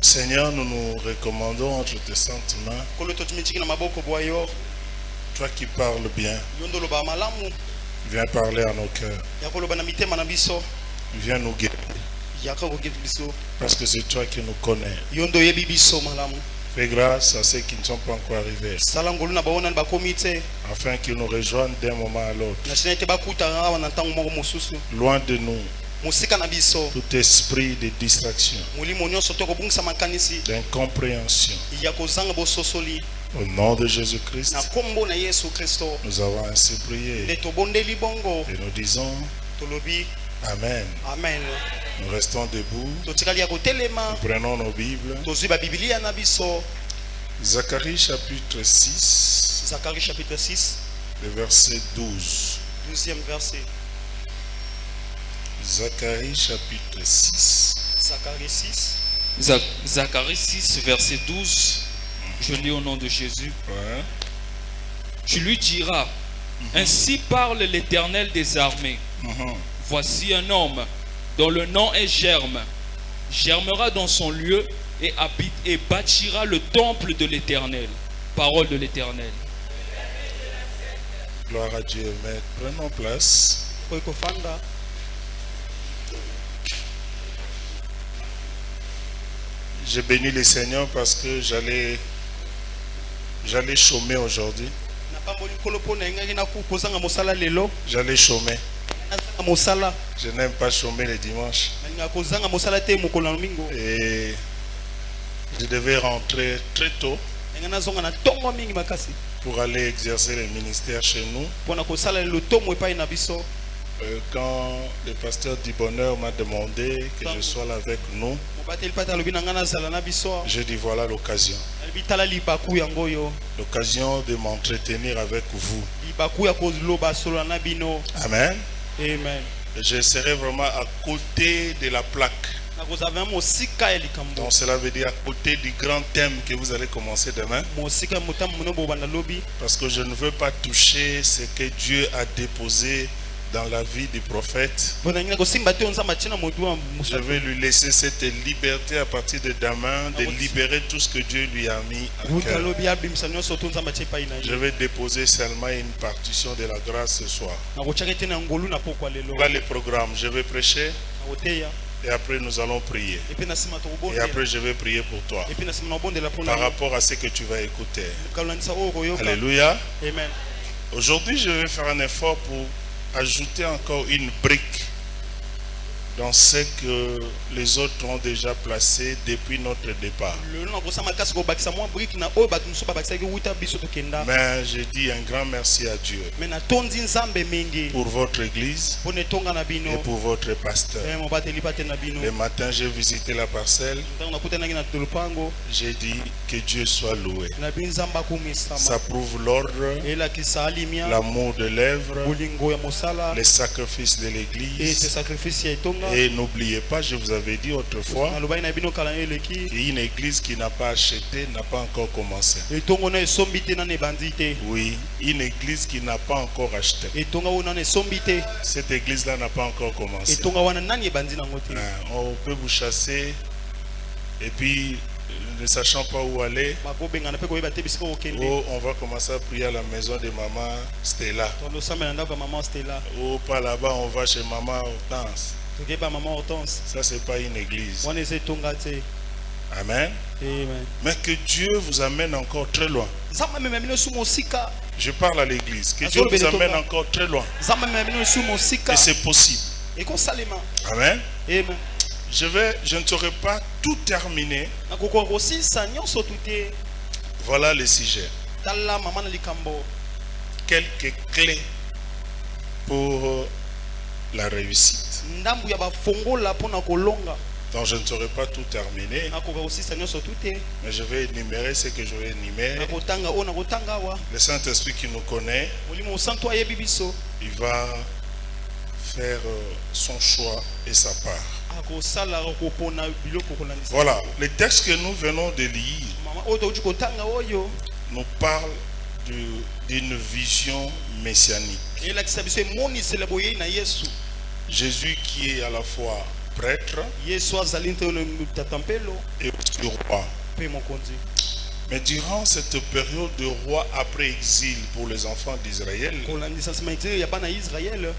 Seigneur, nous nous recommandons entre tes saintes mains. Toi qui parles bien, viens parler à nos cœurs. Viens nous guérir. Parce que c'est toi qui nous connais. Fais grâce à ceux qui ne sont pas encore arrivés, afin qu'ils nous rejoignent d'un moment à l'autre. Loin de nous tout esprit de distraction, d'incompréhension. Au nom de Jésus-Christ, nous avons ainsi prié. Et nous disons Amen. Amen. Nous restons debout. Nous prenons nos Bibles. Zacharie chapitre 6. Zacharie chapitre 6. Le verset 12. 12e verset. Zacharie chapitre 6. Zacharie 6. Zacharie 6, verset 12. Je lis au nom de Jésus. Ouais. Tu lui diras, ainsi parle l'Éternel des armées. Voici un homme dont le nom est Germe. Germera dans son lieu et habite et bâtira le temple de l'Éternel. Parole de l'Éternel. Gloire à Dieu. Mais prenons place. J'ai béni le Seigneur parce que j'allais chômer aujourd'hui. J'allais chômer. Je n'aime pas chômer les dimanches. Et je devais rentrer très tôt pour aller exercer le ministère chez nous. Quand le pasteur du bonheur m'a demandé que je sois là avec nous, j'ai dit voilà l'occasion. L'occasion de m'entretenir avec vous. Amen. Amen. Je serai vraiment à côté de la plaque. Donc cela veut dire à côté du grand thème que vous allez commencer demain. Parce que je ne veux pas toucher ce que Dieu a déposé dans la vie du prophète. Je vais lui laisser cette liberté à partir de demain de libérer tout ce que Dieu lui a mis à cœur. Je vais déposer seulement une partition de la grâce ce soir. Voilà le programme. Je vais prêcher et après nous allons prier. Et après je vais prier pour toi par rapport à ce que tu vas écouter. Alléluia. Amen. Aujourd'hui je vais faire un effort pour ajouter encore une brique dans ce que les autres ont déjà placé depuis notre départ. Mais je dis un grand merci à Dieu pour votre église et pour votre pasteur. Le matin, j'ai visité la parcelle. J'ai dit que Dieu soit loué. Ça prouve l'ordre, l'amour de l'œuvre, les sacrifices de l'église. Et n'oubliez pas, je vous avais dit autrefois, qu'une église qui n'a pas acheté n'a pas encore commencé. Oui, une église qui n'a pas encore acheté. Cette église-là n'a pas encore commencé. On peut vous chasser et puis, ne sachant pas où aller, on va commencer à prier à la maison de maman Stella. Ou pas là-bas, on va chez maman Hortense. Ça, c'est pas une église. Amen. Mais que Dieu vous amène encore très loin. Je parle à l'église. Que Dieu vous amène encore très loin. Et c'est possible. Amen. Je ne saurais pas tout terminer. Voilà le sujet. Quelques clés pour la réussite. Donc je ne saurais pas tout terminer, mais je vais énumérer ce que je vais énumérer. Le Saint-Esprit qui nous connaît, il va faire son choix et sa part. Voilà, le texte que nous venons de lire nous parle d'une vision messianique. Jésus qui est à la fois prêtre Yesu azali ntelo tatempelo et aussi roi. pe mokonzi. Mais durant cette période de roi après exil pour les enfants d'Israël, Kolandisa sima exil ya bana Israël,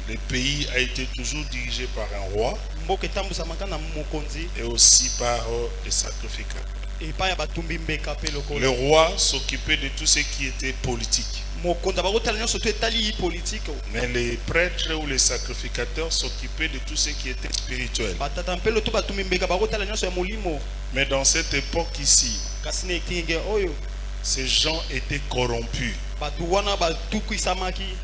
le pays a été toujours dirigé par un roi mboka etambusamaka na mokonzi et aussi par les sacrificateurs. epai ya batumbi mbeka pe Le lokola. roi s'occupait de tout ce qui était politique. Mokonzi bakotala nyonso to etali politique. Mais les prêtres ou les sacrificateurs s'occupaient de tout ce qui était spirituel. Batatempelo to batumbi mbeka bakotala nyonso ya molimo. Mais dans cette époque ici, Kasi na ekinge oyo ces gens étaient corrompus. batu wana batukisamaki.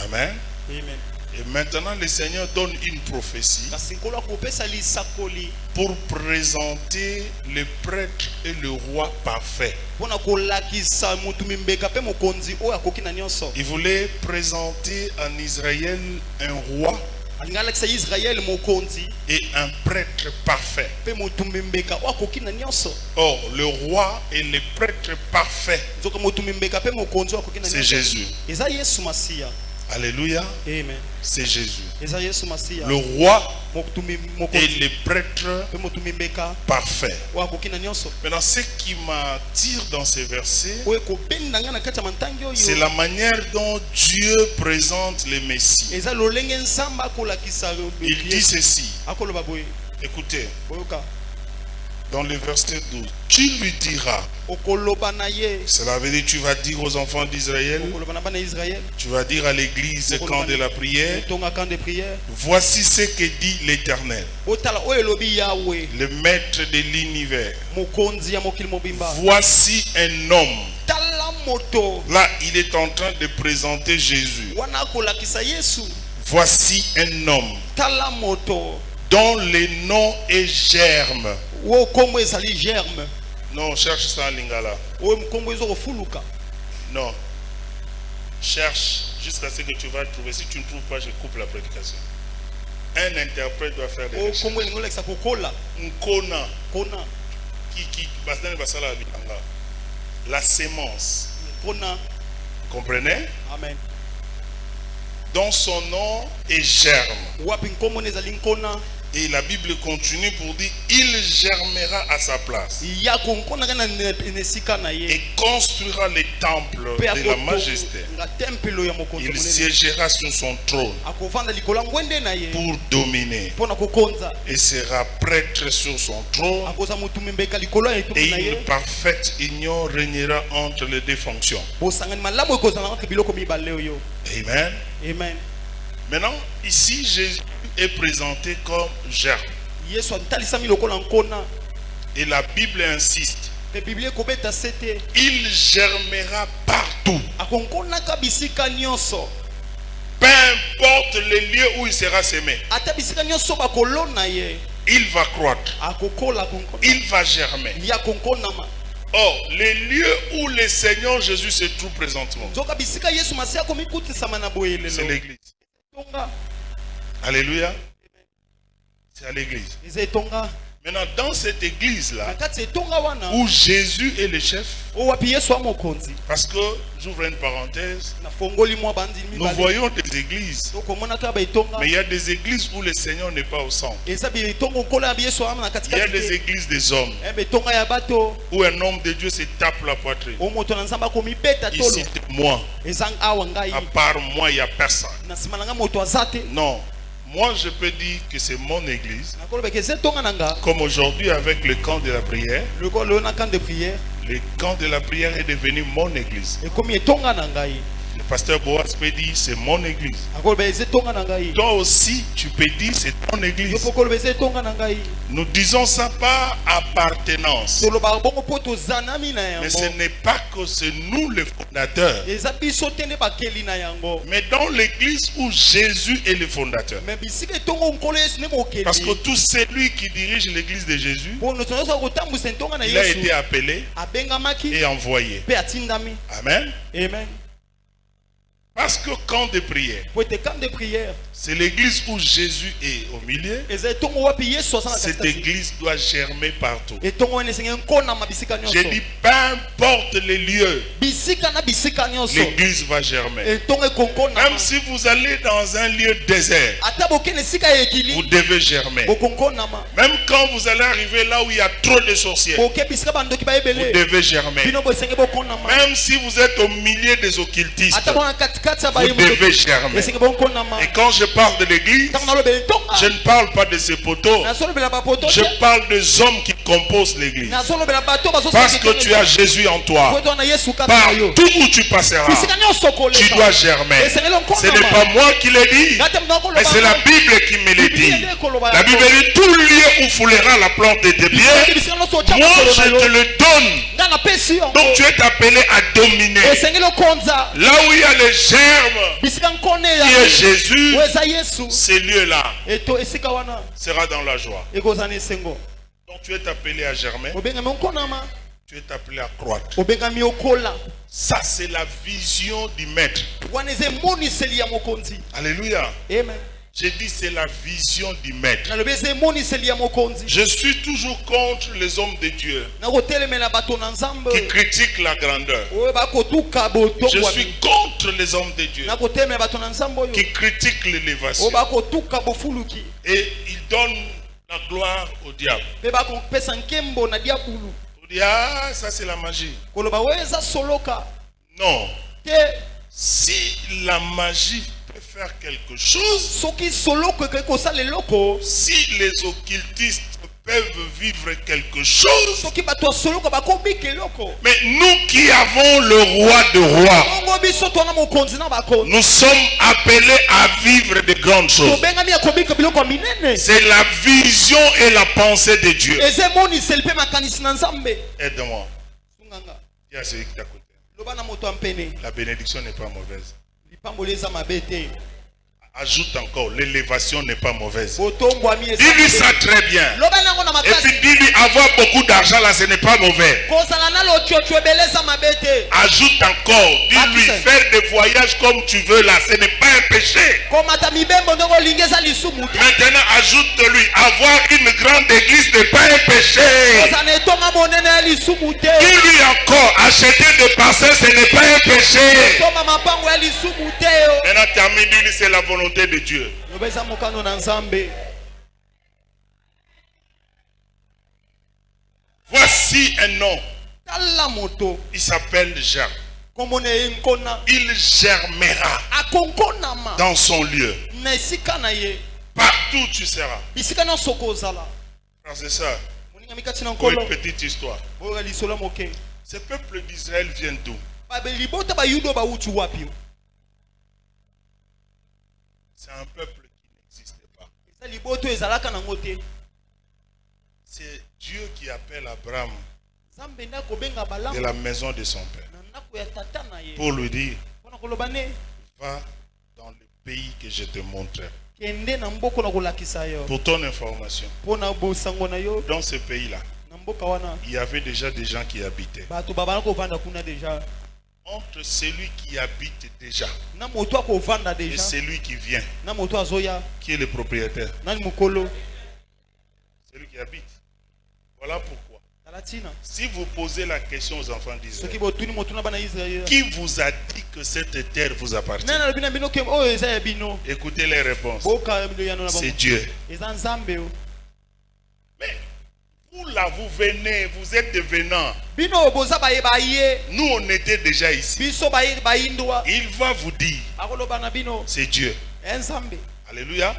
Amen. Amen. Et maintenant, le Seigneur donne une prophétie Kasi nkolo akopesa lisakoli pour présenter le prêtre et le roi parfait. mpona kolakisa mutumbi mbeka pe mokonzi oyo akoki na nyonso. Il voulait présenter en Israël un roi alingi alakisa Israel mokonzi et un prêtre parfait. pe motumbi mbeka oyo akoki na nyonso. Or, le roi et le prêtre parfait, nzoka motumbi mbeka pe mokonzi oyo akoki na c'est nyonso. Jésus. eza Yesu Masiya. Alléluia, Amen. c'est Jésus. eza Yesu Masiya. Le roi motumbi et mokonzi le prêtre pe motumbi mbeka parfait. oyo akoki na nyonso. Maintenant, ce qui m'attire dans ces versets, oyo ekobenda ngai na kati ya mantangi c'est oyo la manière dont Dieu présente le Messie. eza lolenge nzambe akolakisa Il dit ceci, akoloba boye écoutez, boyoka dans le verset 12, tu lui diras, okoloba na ye cela veut dire tu vas dire aux enfants d'Israël, okoloba na bana ya Israel tu vas dire à l'église quand de la prière, tonga camp de prière voici ce que dit l'Éternel, otala oyo elobi Yawe le maître de l'univers. mokonzi ya mokili mobimba. Voici un homme. Tala moto Là, il est en train de présenter Jésus. wana akolakisa Yesu. Voici un homme Tala moto dont le nom est Germe. oyo kombo ezali germe Non, cherche ça en lingala. oyo mokombo ezokofuluka. Non. Cherche jusqu'à ce que tu vas trouver. Si tu ne trouves pas, je coupe la prédication. Un interprète doit faire des oyo recherches. kombo elingi olakisa kokola Nkona kona qui basane basala bilanga. La sémence. kona. Comprenez? Amen. Dont son nom est Germe. wapi nkombo ezali nkona Et la Bible continue pour dire il germera à sa place ya konkonaka na esika na et ye construira le temple mpe de la majesté. akotonga tempelo ya mokonzi Il monene. siégera sur son trône akovanda likolo ya ngwende na ye pour dominer mpona kokonza. et sera prêtre sur son trône. akoza motumbi mbeka likolo ya Et etumbi na une ye. parfaite union régnera entre les deux fonctions. bosangani malamu ekozala entre biloko mibale oyo. Amen. Amen. Maintenant, ici, Jésus est présenté comme germe. Yesu atalisami lokola nkona Et la Bible insiste. pe biblia ekobeta sete Il germera partout. akonkonaka bisika nyonso Peu importe le lieu où il sera semé. ata bisika nyonso bakolona ye Il va croître. akokola akonkona Il va germer. ye akonkonama. Or, les lieux où le Seigneur Jésus se trouve présentement, nzoka bisika Yesu Masiya akomikutisama na boye c'est lelo l'église. etonga Alléluia. C'est à l'église. eza etonga Maintenant, dans cette na église-là, kati ya etonga wana où Jésus est le chef, oyo wapi Yesu amokonzi. parce que, j'ouvre une parenthèse, nafongoli mwa bandimi nous mibale voyons des églises, tokomonaka baetonga mais il y a des églises où le Seigneur n'est pas au centre. eza betonga nkolo ya Yesu ama na Il y a katikati des te. églises des hommes betonga ya bato où un homme de Dieu se tape la poitrine. oyo moto na nzambe akomibeta tolo Ici, moi, eza awa ngai à part moi, il n'y a personne. na nsima na ngai moto aza te. Non, moi je peux dire que c'est mon église. nakolobeka eza etonga na nga Comme aujourd'hui avec le camp de la prière, lokola oyo na camp de prière le camp de la prière est devenu mon église. ekomi etonga na ngai. Le pasteur Boaz peut dire c'est mon église. akoloba eza etonga na ngai. Toi aussi, tu peux dire c'est ton yo église. mpo koloba eza etonga na ngai. Nous disons ça par appartenance. tolobaka bongo mpo tozanami na Mais ce yango. n'est pas que c'est nous les fondateurs. eza biso te nde bakeli na yango. Mais dans l'église où Jésus est le fondateur. me bisika etonga nkolo Yesu nde mokeli. Parce que tout celui qui dirige l'église de Jésus, mpo moto nyonso akotambwisa etonga na il a Yesu été appelé abengamaki et envoyé. mpe atindami. Amen. Amen. Parce que camp de prière, c'est l'église où Jésus est au milieu. Cette église doit germer partout. J'ai dit, peu importe les lieux, l'église va germer. Même si vous allez dans un lieu désert, vous devez germer. Même quand vous allez arriver là où il y a trop de sorciers, vous devez germer. Même si vous êtes au milieu des occultistes, vous devez germer. Et quand je parle de l'église, je ne parle pas de ces poteaux. Je parle des hommes qui composent l'église. Parce que tu as Jésus en toi. Partout où tu passeras, tu dois germer. Ce n'est pas moi qui l'ai dit, mais c'est la Bible qui me l'a dit. La Bible dit, tout lieu où foulera la plante de tes pieds, moi je te le donne. Donc tu es appelé à dominer. Là où il y a les germes, qui est Jésus, ces lieux-là sera dans la joie. Donc tu es appelé à germer, tu es appelé à croître. Ça c'est la vision du maître. Alléluia. Amen. J'ai dit c'est la vision du maître. Je suis toujours contre les hommes de Dieu qui critiquent la grandeur. Je suis contre les hommes de Dieu qui critiquent l'élévation. Et ils donnent la gloire au diable. On dit, ah, ça c'est la magie. Non. Si la magie peut faire quelque chose, si les occultistes peuvent vivre quelque chose, mais nous qui avons le roi de rois, nous sommes appelés à vivre de grandes choses. C'est la vision et la pensée de Dieu. Aide-moi. Il y a celui qui t'a côté. La bénédiction n'est pas mauvaise. Ajoute encore, l'élévation n'est pas mauvaise. Dis-lui ça très bien. Et puis dis-lui, avoir beaucoup d'argent là, ce n'est pas mauvais. Ajoute encore, dis-lui, faire des voyages comme tu veux là, ce n'est pas un péché. Maintenant, ajoute-lui, avoir une grande église n'est pas un péché. Dis-lui encore, acheter des parcelles, ce n'est pas un péché. Maintenant, termine, dis-lui, c'est la volonté de Dieu. Voici un nom. Il s'appelle Germe. Il germera dans son lieu. Partout tu seras. Frères et sœurs, pour une petite histoire. Ce peuple d'Israël vient d'où? C'est un peuple qui n'existait pas. C'est Dieu qui appelle Abraham de la maison de son père pour lui dire, va dans le pays que je te montrerai. Pour ton information, dans ce pays-là, il y avait déjà des gens qui habitaient. Entre celui qui habite déjà et celui qui vient, qui est le propriétaire, celui qui habite. Voilà pourquoi, si vous posez la question aux enfants d'Israël, qui vous a dit que cette terre vous appartient? Écoutez les réponses. C'est Dieu. Mais vous là, vous venez, vous êtes des venants. Nous, on était déjà ici. Il va vous dire, c'est Dieu. Alléluia.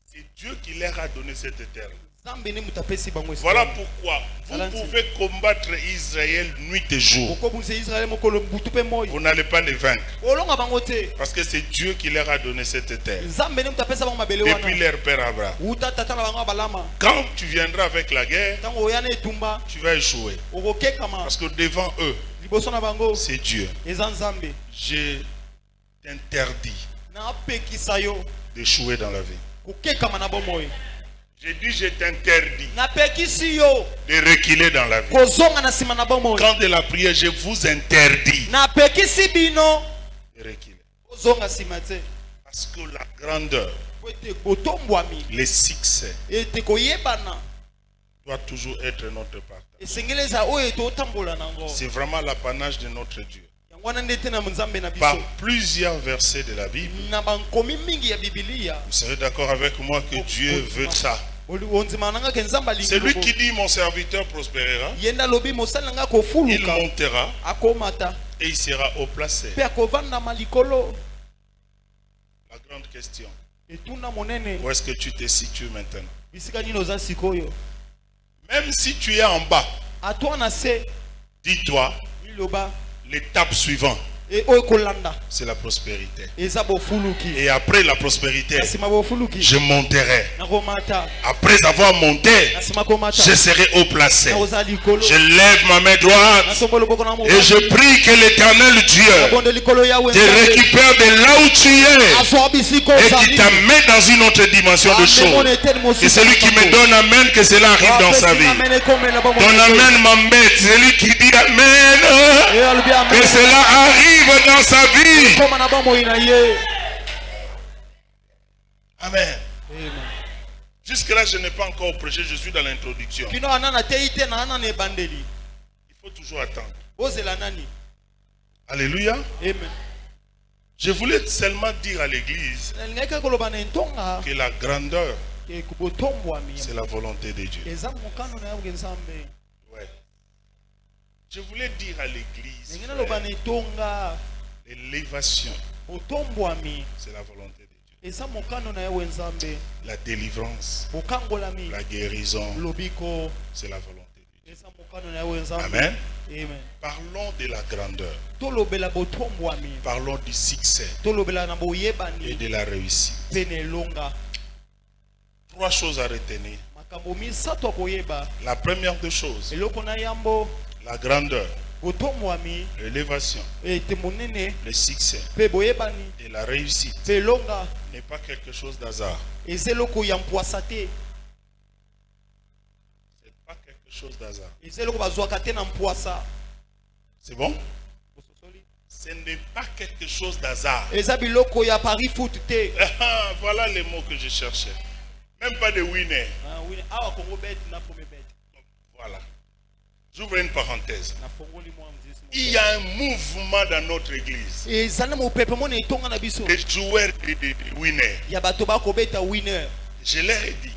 C'est Dieu qui leur a donné cette terre. Voilà pourquoi vous pouvez combattre Israël nuit et jour. Vous n'allez pas les vaincre. Parce que c'est Dieu qui leur a donné cette terre. Depuis leur père Abraham. Quand tu viendras avec la guerre, tu vas échouer. Parce que devant eux, c'est Dieu. Je t'interdis d'échouer dans la vie. J'ai dit, je t'interdis de reculer dans la vie. Quand de la prière, je vous interdis de reculer. Parce que la grandeur, les succès doit toujours être notre partage. C'est vraiment l'apanage de notre Dieu. Par plusieurs versets de la Bible, vous serez d'accord avec moi que Dieu veut ça. C'est lui qui dit mon serviteur prospérera, il montera et il sera haut placé. La grande question, où est-ce que tu te situes maintenant? Même si tu es en bas, dis-toi, l'étape suivante, c'est la prospérité. Et après la prospérité, je monterai. Après avoir monté, je serai haut placé. Je lève ma main droite et je prie que l'Éternel Dieu te récupère de là où tu es et qui t'amène dans une autre dimension de choses. Et celui qui me donne amen, que cela arrive dans sa vie. Ton amen m'embête. Celui qui dit amen, que cela arrive dans sa vie. Amen. Jusque-là, je n'ai pas encore prêché, je suis dans l'introduction. Il faut toujours attendre. Alléluia. Je voulais seulement dire à l'église que la grandeur, c'est la volonté de Dieu. Ouais. Je voulais dire à l'église, l'élévation, c'est la volonté de Dieu. La délivrance, la guérison, c'est la volonté de Dieu. Amen. Parlons de la grandeur. Parlons du succès et de la réussite. 3 choses à retenir. La première des choses, la grandeur, l'élévation, le succès et la réussite n'est pas quelque chose d'hasard. C'est pas quelque chose d'hasard. C'est bon? Ce n'est pas quelque chose d'hasard. Voilà les mots que je cherchais. Même pas de winner. Voilà. J'ouvre une parenthèse. Il y a un mouvement dans notre église. Les joueurs de winner. Je leur ai dit.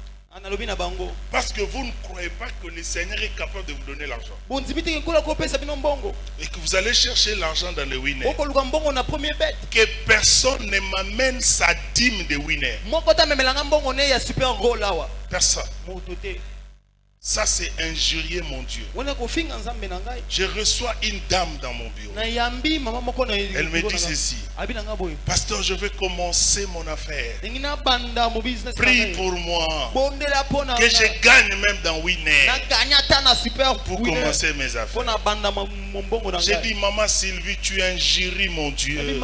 Parce que vous ne croyez pas que le Seigneur est capable de vous donner l'argent. Et que vous allez chercher l'argent dans le winner. Que personne ne m'amène sa dîme de winner. Personne. Ça, c'est injurier mon Dieu. Je reçois une dame dans mon bureau. Elle me dit ceci. Pasteur, je vais commencer mon affaire. Prie pour moi. Que je gagne même dans Winner. Pour commencer mes affaires. J'ai dit, Maman Sylvie, tu injuries mon Dieu.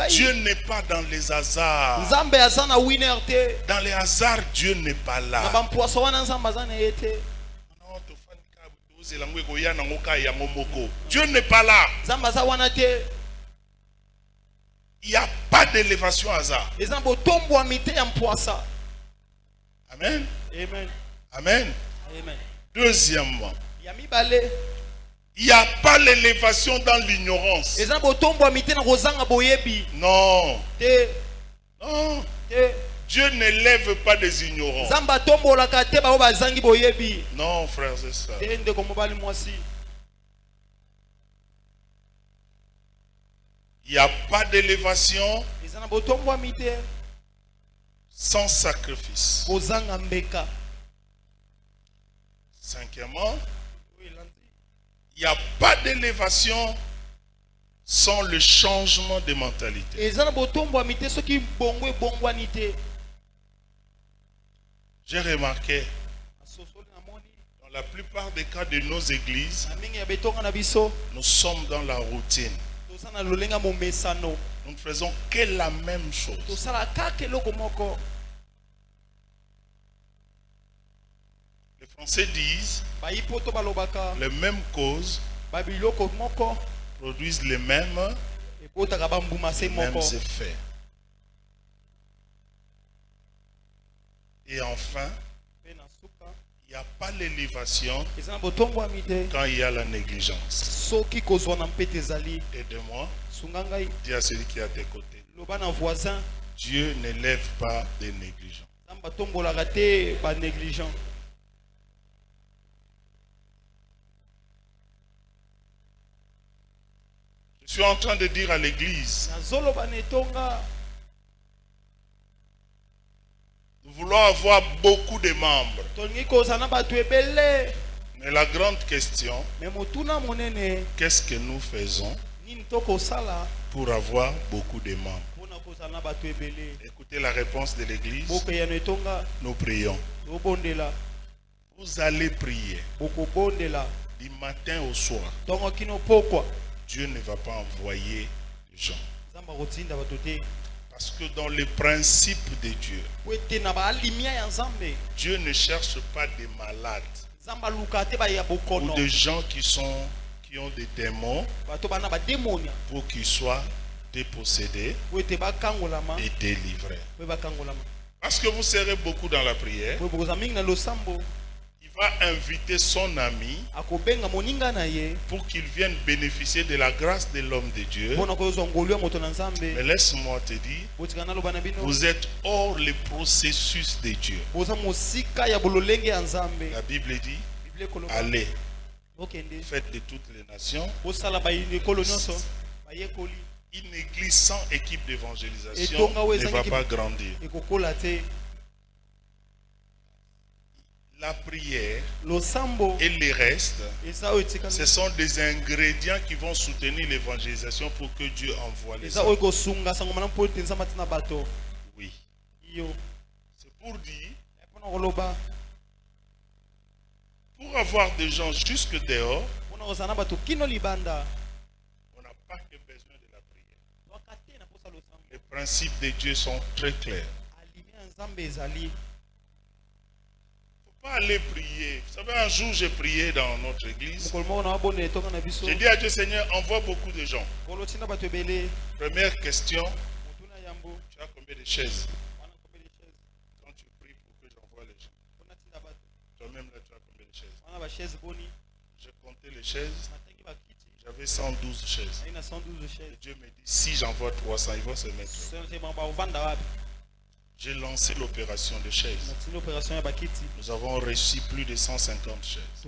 Dieu n'est pas dans les hasards. Dans les hasards, Dieu n'est pas là. Dieu n'est pas là. Il n'y a pas d'élévation hasard. Amen. Amen. Deuxièmement, il n'y a pas l'élévation dans l'ignorance. Non. Non. Dieu ne lève pas des ignorants. Non, frères et sœurs. Il n'y a pas d'élévation sans sacrifice. Cinquièmement, il n'y a pas d'élévation sans le changement de mentalité. J'ai remarqué, dans la plupart des cas de nos églises, nous sommes dans la routine. Nous ne faisons que la même chose. Les Français disent, les mêmes causes produisent les mêmes Les mêmes effets. Et enfin, il n'y a pas l'élévation quand il y a la négligence. Aide-moi. Dis à celui qui est à tes côtés. Dieu n'élève pas des négligents. Je suis en train de dire à l'église, nous voulons avoir beaucoup de membres. Mais la grande question, qu'est-ce que nous faisons pour avoir beaucoup de membres? Écoutez la réponse de l'église. Nous prions. Vous allez prier du matin au soir. Dieu ne va pas envoyer les gens. Parce que dans le principe de Dieu, Dieu ne cherche pas des malades ou des gens qui ont des démons pour qu'ils soient dépossédés et délivrés. Parce que vous serez beaucoup dans la prière. Il va inviter son ami pour qu'il vienne bénéficier de la grâce de l'homme de Dieu. Mais laisse-moi te dire, vous êtes hors le processus de Dieu. La Bible dit, allez, faites de toutes les nations. Une église sans équipe d'évangélisation ne va pas grandir. La prière et les restes, ce sont des ingrédients qui vont soutenir l'évangélisation pour que Dieu envoie les hommes. Oui. C'est pour dire, pour avoir des gens jusque dehors, on n'a pas que besoin de la prière. Les principes de Dieu sont très clairs. Aller prier. Vous savez, un jour j'ai prié dans notre église. J'ai dit à Dieu, Seigneur, envoie beaucoup de gens. Première question, tu as combien de chaises? Quand tu pries pour que j'envoie les gens, toi-même là tu as combien de chaises? J'ai compté les chaises, j'avais 112 chaises. Et Dieu me dit, si j'envoie 300, ils vont se mettre. J'ai lancé l'opération de chaises. Nous avons reçu plus de 150 chaises.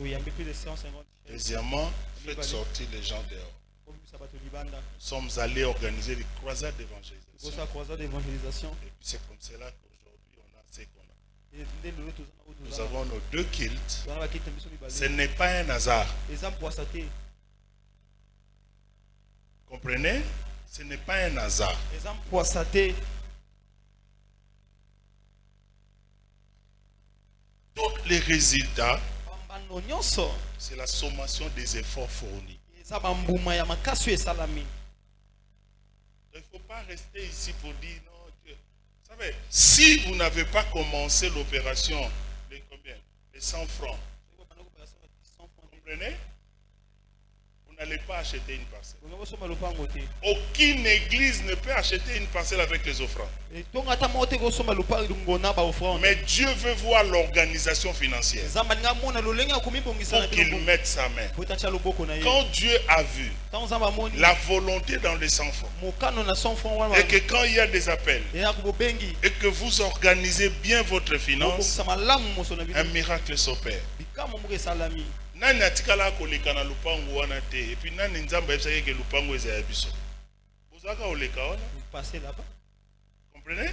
Deuxièmement, faites sortir les gens dehors. Nous sommes allés organiser des croisades d'évangélisation. Et puis c'est comme cela qu'aujourd'hui on a ce qu'on a. Nous avons nos 2 kilts. Ce n'est pas un hasard. Comprenez? Ce n'est pas un hasard. Tous les résultats, c'est la sommation des efforts fournis. Il ne faut pas rester ici pour dire non, Dieu. Vous savez, si vous n'avez pas commencé l'opération, les combien? Les 100 francs. Vous comprenez? Vous n'allez pas acheter une parcelle. Aucune église ne peut acheter une parcelle avec les offrandes. Mais Dieu veut voir l'organisation financière pour qu'il mette sa main. Quand Dieu a vu la volonté dans les enfants et que quand il y a des appels et que vous organisez bien votre finance, un miracle s'opère. Nani atikala koleka na lupango wana te et puis nani nzamba yebisaki ke lupango eza ya biso. Bozaka oleka wana? Vous passez là-bas. Comprenez?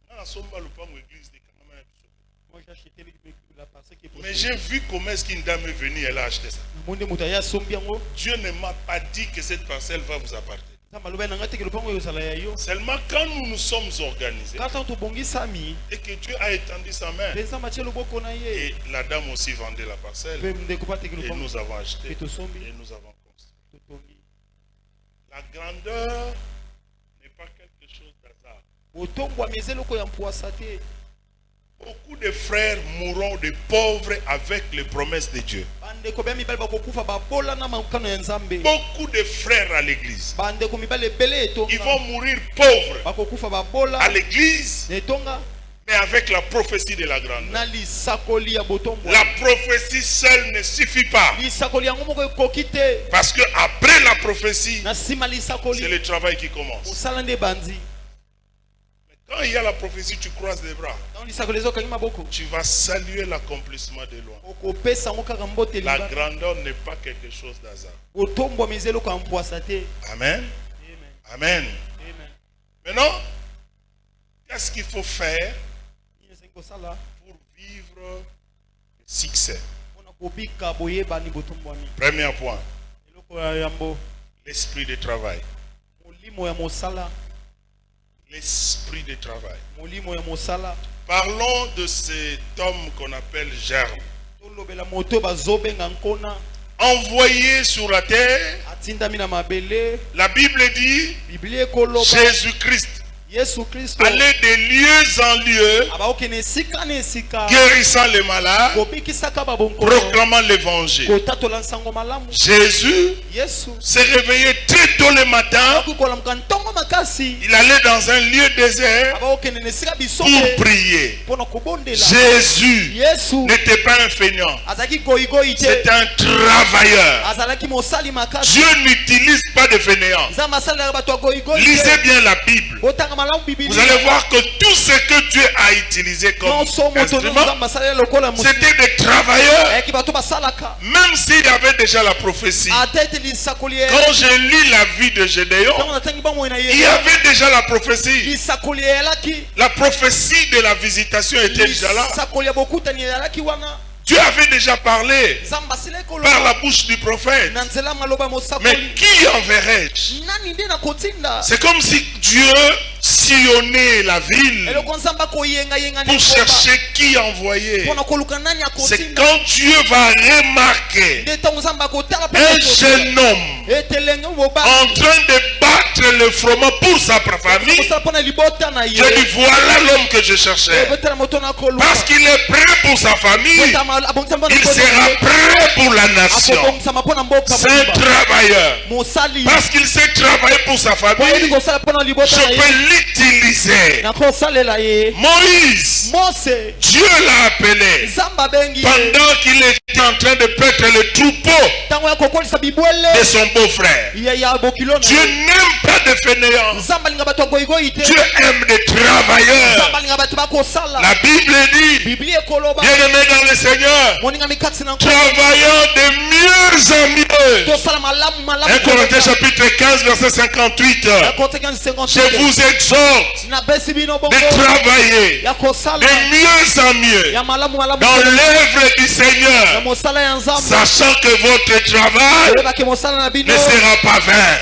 Na somba lupango église de Kanama ya biso. Moi j'ai acheté la parcelle qui est possible. Mais j'ai vu comment est-ce qu'une dame est venue, elle a acheté ça. Dieu ne m'a pas dit que cette parcelle va vous appartenir. Seulement quand nous nous sommes organisés et que Dieu a étendu sa main et la dame aussi vendait la parcelle et nous avons acheté et nous avons construit. La grandeur n'est pas quelque chose d'hasard. Beaucoup de frères mourront de pauvres avec les promesses de Dieu. Beaucoup de frères à l'église, ils vont mourir pauvres à l'église, mais avec la prophétie de la grandeur. La prophétie seule ne suffit pas. Parce que après la prophétie, c'est le travail qui commence. Quand il y a la prophétie, tu croises les bras. Tu vas saluer l'accomplissement de loin. La grandeur n'est pas quelque chose d'hasard. Amen. Amen. Maintenant, qu'est-ce qu'il faut faire pour vivre le succès? Premier point, l'esprit de travail. L'esprit de travail. Parlons de cet homme qu'on appelle Germe. Envoyé sur la terre, la Bible dit Jésus-Christ allait de lieu en lieu, guérissant les malades, proclamant l'évangile. Jésus s'est réveillé très tôt le matin. Il allait dans un lieu désert pour prier. Jésus n'était pas un feignant, c'est un travailleur. Dieu n'utilise pas de feignants. Lisez bien la Bible. Vous allez voir que tout ce que Dieu a utilisé comme instrument, c'était des travailleurs. Même s'il y avait déjà la prophétie. Quand je lis la vie de Gédéon, il y avait déjà la prophétie. La prophétie de la visitation était déjà là. Dieu avait déjà parlé par la bouche du prophète. Mais qui enverrai-je? C'est comme si Dieu sillonnait la ville pour chercher qui envoyer. C'est quand Dieu va remarquer un jeune homme en train de battre le froment pour sa famille. Je dis voilà l'homme que je cherchais. Parce qu'il est prêt pour sa famille, il sera prêt pour la nation. C'est un travailleur. Parce qu'il sait travailler pour sa famille, je peux l'utiliser. Moïse, Dieu l'a appelé pendant qu'il était en train de paître le troupeau de son beau-frère. Dieu n'aime pas de fainéants. Dieu aime des travailleurs. La Bible dit, bien-aimé dans le Seigneur, travaillant de mieux en mieux. 1 Corinthiens chapitre 15 verset 58. Je vous exhorte de travailler de mieux en mieux dans l'œuvre du Seigneur, sachant que votre travail ne sera pas vain.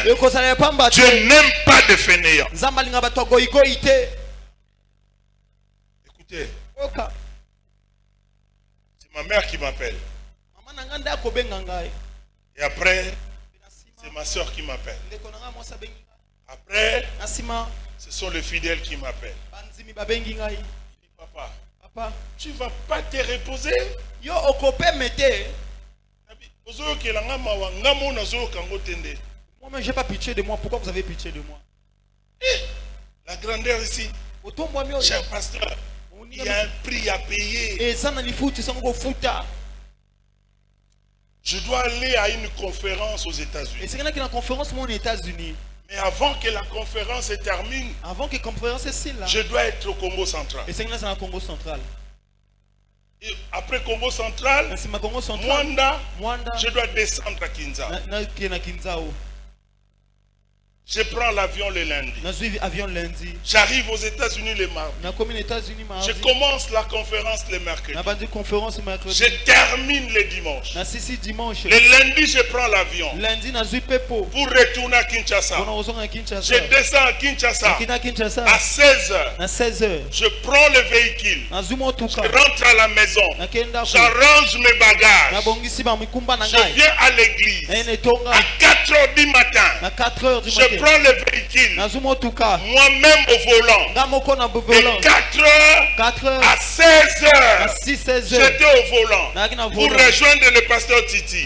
Dieu n'aime pas de fainéants. Écoutez, c'est ma mère qui m'appelle. Et après, c'est ma soeur qui m'appelle. Après, ce sont les fidèles qui m'appellent. Papa, tu ne vas pas te reposer? Moi-même, je n'ai pas pitié de moi. Pourquoi vous avez pitié de moi? La grandeur ici. Cher pasteur, il y a un prix à payer. Je dois aller à une conférence aux États-Unis. Mais avant que la conférence se termine, je dois être au Congo central. Et après Congo central, Mwanda, je dois descendre à Kinza. Je prends l'avion le lundi. J'arrive aux États-Unis le mardi. Je commence la conférence le mercredi. Je termine le dimanche. Le lundi, je prends l'avion pour retourner à Kinshasa. Je descends à Kinshasa à 16h. Je prends le véhicule. Je rentre à la maison. J'arrange mes bagages. Je viens à l'église à 4h du matin. Je prends le véhicule. Moi-même au volant. De 4h à 16h. J'étais au volant. Pour rejoindre le pasteur Titi. Et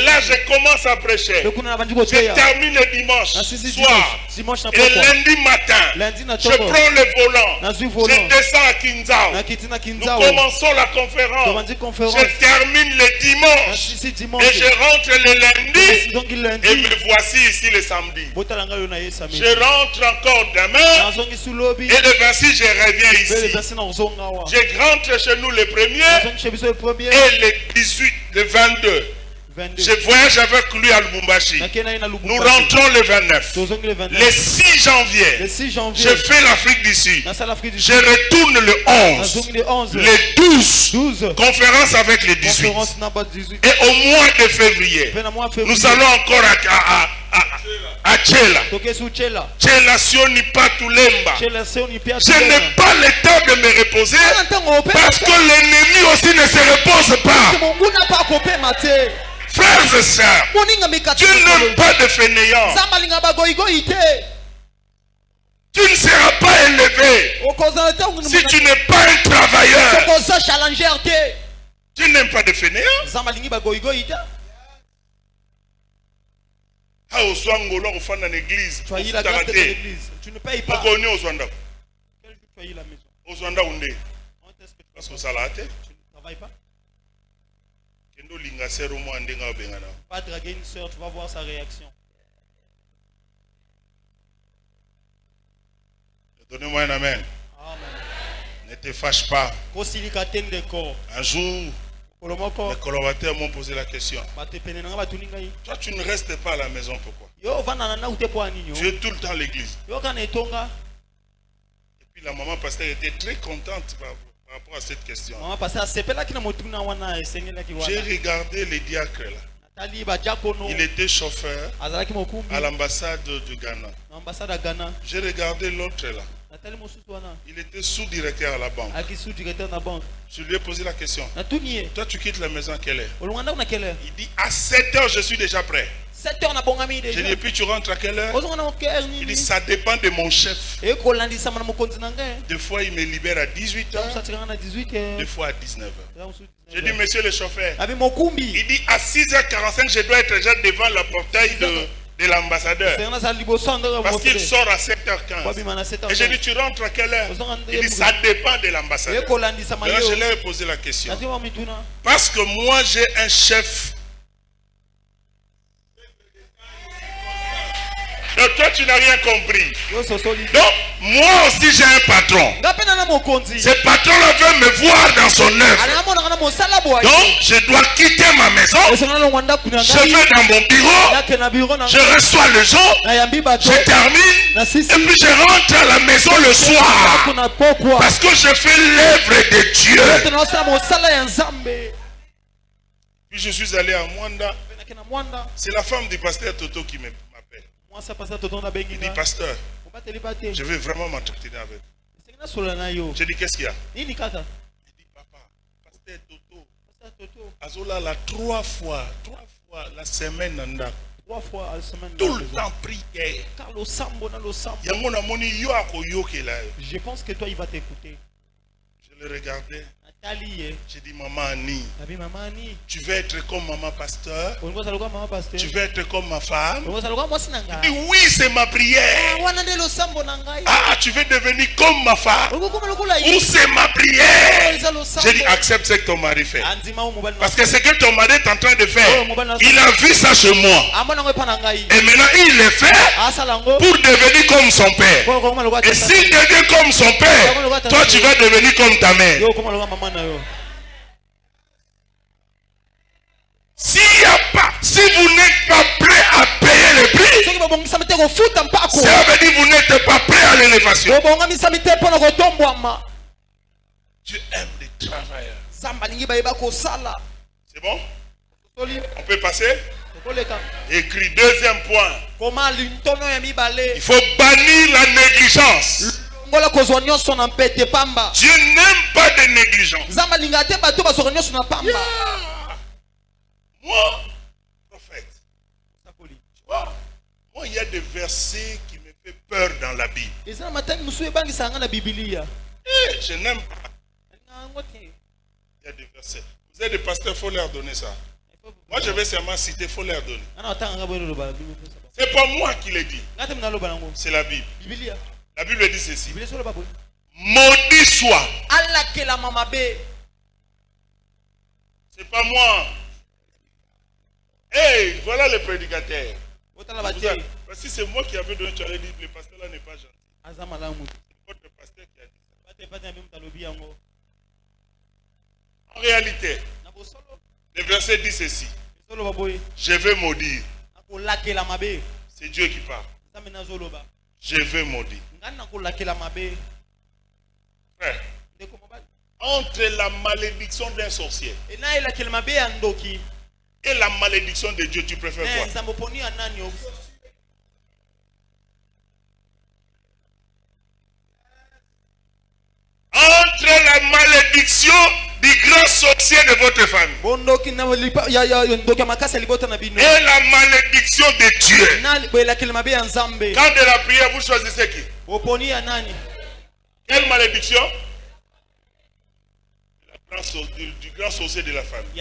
là, je commence à prêcher. Je termine le dimanche soir. Et lundi matin, je prends le volant. Je descends à Kinzao. Nous commençons la conférence. Je termine le dimanche. Et je rentre le lundi. Et me voici ici le samedi. Je rentre encore demain. Et le 26, je reviens ici. Je rentre chez nous le 1er. Et le 18, le 22. Je voyage avec lui à Lubumbashi. Nous rentrons le 29. Le 6 janvier, je fais l'Afrique du Sud. Je retourne le 11. Le 12, conférence avec les 18. Et au mois de février, nous allons encore à Tchela. Tchela Sioni Patulemba. Je n'ai pas le temps de me reposer parce que l'ennemi aussi ne se repose pas. Frères et sœurs, Dieu n'aime pas de fainéants. Tu ne seras pas élevé si tu n'es pas un travailleur. Tu n'aimes pas de fainéants. Tu ne payes pas. Parce que ça l'a été. Tu ne travailles pas. Va draguer une soeur, tu vas voir sa réaction. Donnez-moi un amen. Ne te fâche pas. Un jour, les collaborateurs m'ont posé la question. Toi, tu ne restes pas à la maison, pourquoi? Tu es tout le temps à l'église. Et puis la maman pasteur était très contente par rapport à cette question. J'ai regardé les diacres là. Il était chauffeur à l'ambassade du Ghana. J'ai regardé l'autre là. Il était sous-directeur à la banque. Je lui ai posé la question. Toi, tu quittes la maison à quelle heure? Il dit à 7 h je suis déjà prêt. J'ai dit, et puis tu rentres à quelle heure? Il dit, ça dépend de mon chef. Des fois, il me libère à 18 h. Des fois à 19 h. J'ai dit, monsieur le chauffeur. Il dit, à 6 h 45, je dois être déjà devant le portail de l'ambassadeur. Parce qu'il sort à 7 h 15. Et j'ai dit, tu rentres à quelle heure? Il dit, ça dépend de l'ambassadeur. Alors je lui ai posé la question. Parce que moi, j'ai un chef. Donc toi tu n'as rien compris. Donc moi aussi j'ai un patron. Ce patron-là veut me voir dans son œuvre. Donc je dois quitter ma maison. Je vais dans mon bureau. Je reçois les gens. Je termine. Et puis je rentre à la maison le soir. Parce que je fais l'œuvre de Dieu. Puis je suis allé à Mwanda. C'est la femme du pasteur Toto qui m'appelle. Il dit, pasteur, je veux vraiment m'entretenir avec vous. J'ai dit, qu'est-ce qu'il y a? Il dit, papa, pasteur Toto, Azola la 3 fois la semaine. 3 fois la semaine. Tout le temps prière. Je pense que toi, il va t'écouter. Je le regardais. J'ai dit, maman Annie, tu veux être comme maman pasteur? Tu veux être comme ma femme? Il dit, oui, c'est ma prière. Ah, tu veux devenir comme ma femme? Ou c'est ma prière? J'ai dit, accepte ce que ton mari fait. Parce que ce que ton mari est en train de faire, il a vu ça chez moi. Et maintenant, il le fait pour devenir comme son père. Et s'il devient comme son père, toi, tu vas devenir comme ta mère. Si vous n'êtes pas prêt à payer le prix, ça veut dire que vous n'êtes pas prêt à l'élévation. Tu aimes les travailleurs. C'est bon? On peut passer? Écrit deuxième point. Il faut bannir la négligence. Dieu n'aime pas de négligence. Moi, prophète, tu vois, moi il y a des versets versets qui me fait peur dans la Bible. Et ça matin nous souhaitons bangi sanga na Biblia. Je n'aime pas. Il y a des versets. Vous êtes des pasteurs, il faut leur donner ça. Moi, je vais seulement citer, il faut leur donner. C'est pas moi qui l'ai dit. C'est la Bible. La Bible dit ceci. Maudit soit. C'est pas moi. Hey, voilà le prédicateur. Si c'est moi qui avais donné, tu allais dire le pasteur là n'est pas gentil. C'est votre pasteur qui a dit ça. En réalité, le verset dit ceci. Je vais maudire. C'est Dieu qui parle. Je vais maudire. Frère, entre la malédiction d'un sorcier et la malédiction de Dieu, tu préfères quoi? Entre la malédiction du grand sorcier de votre famille et la malédiction de Dieu. Quand de la prière, vous choisissez qui? Quelle malédiction? Du grand sorcier de la famille.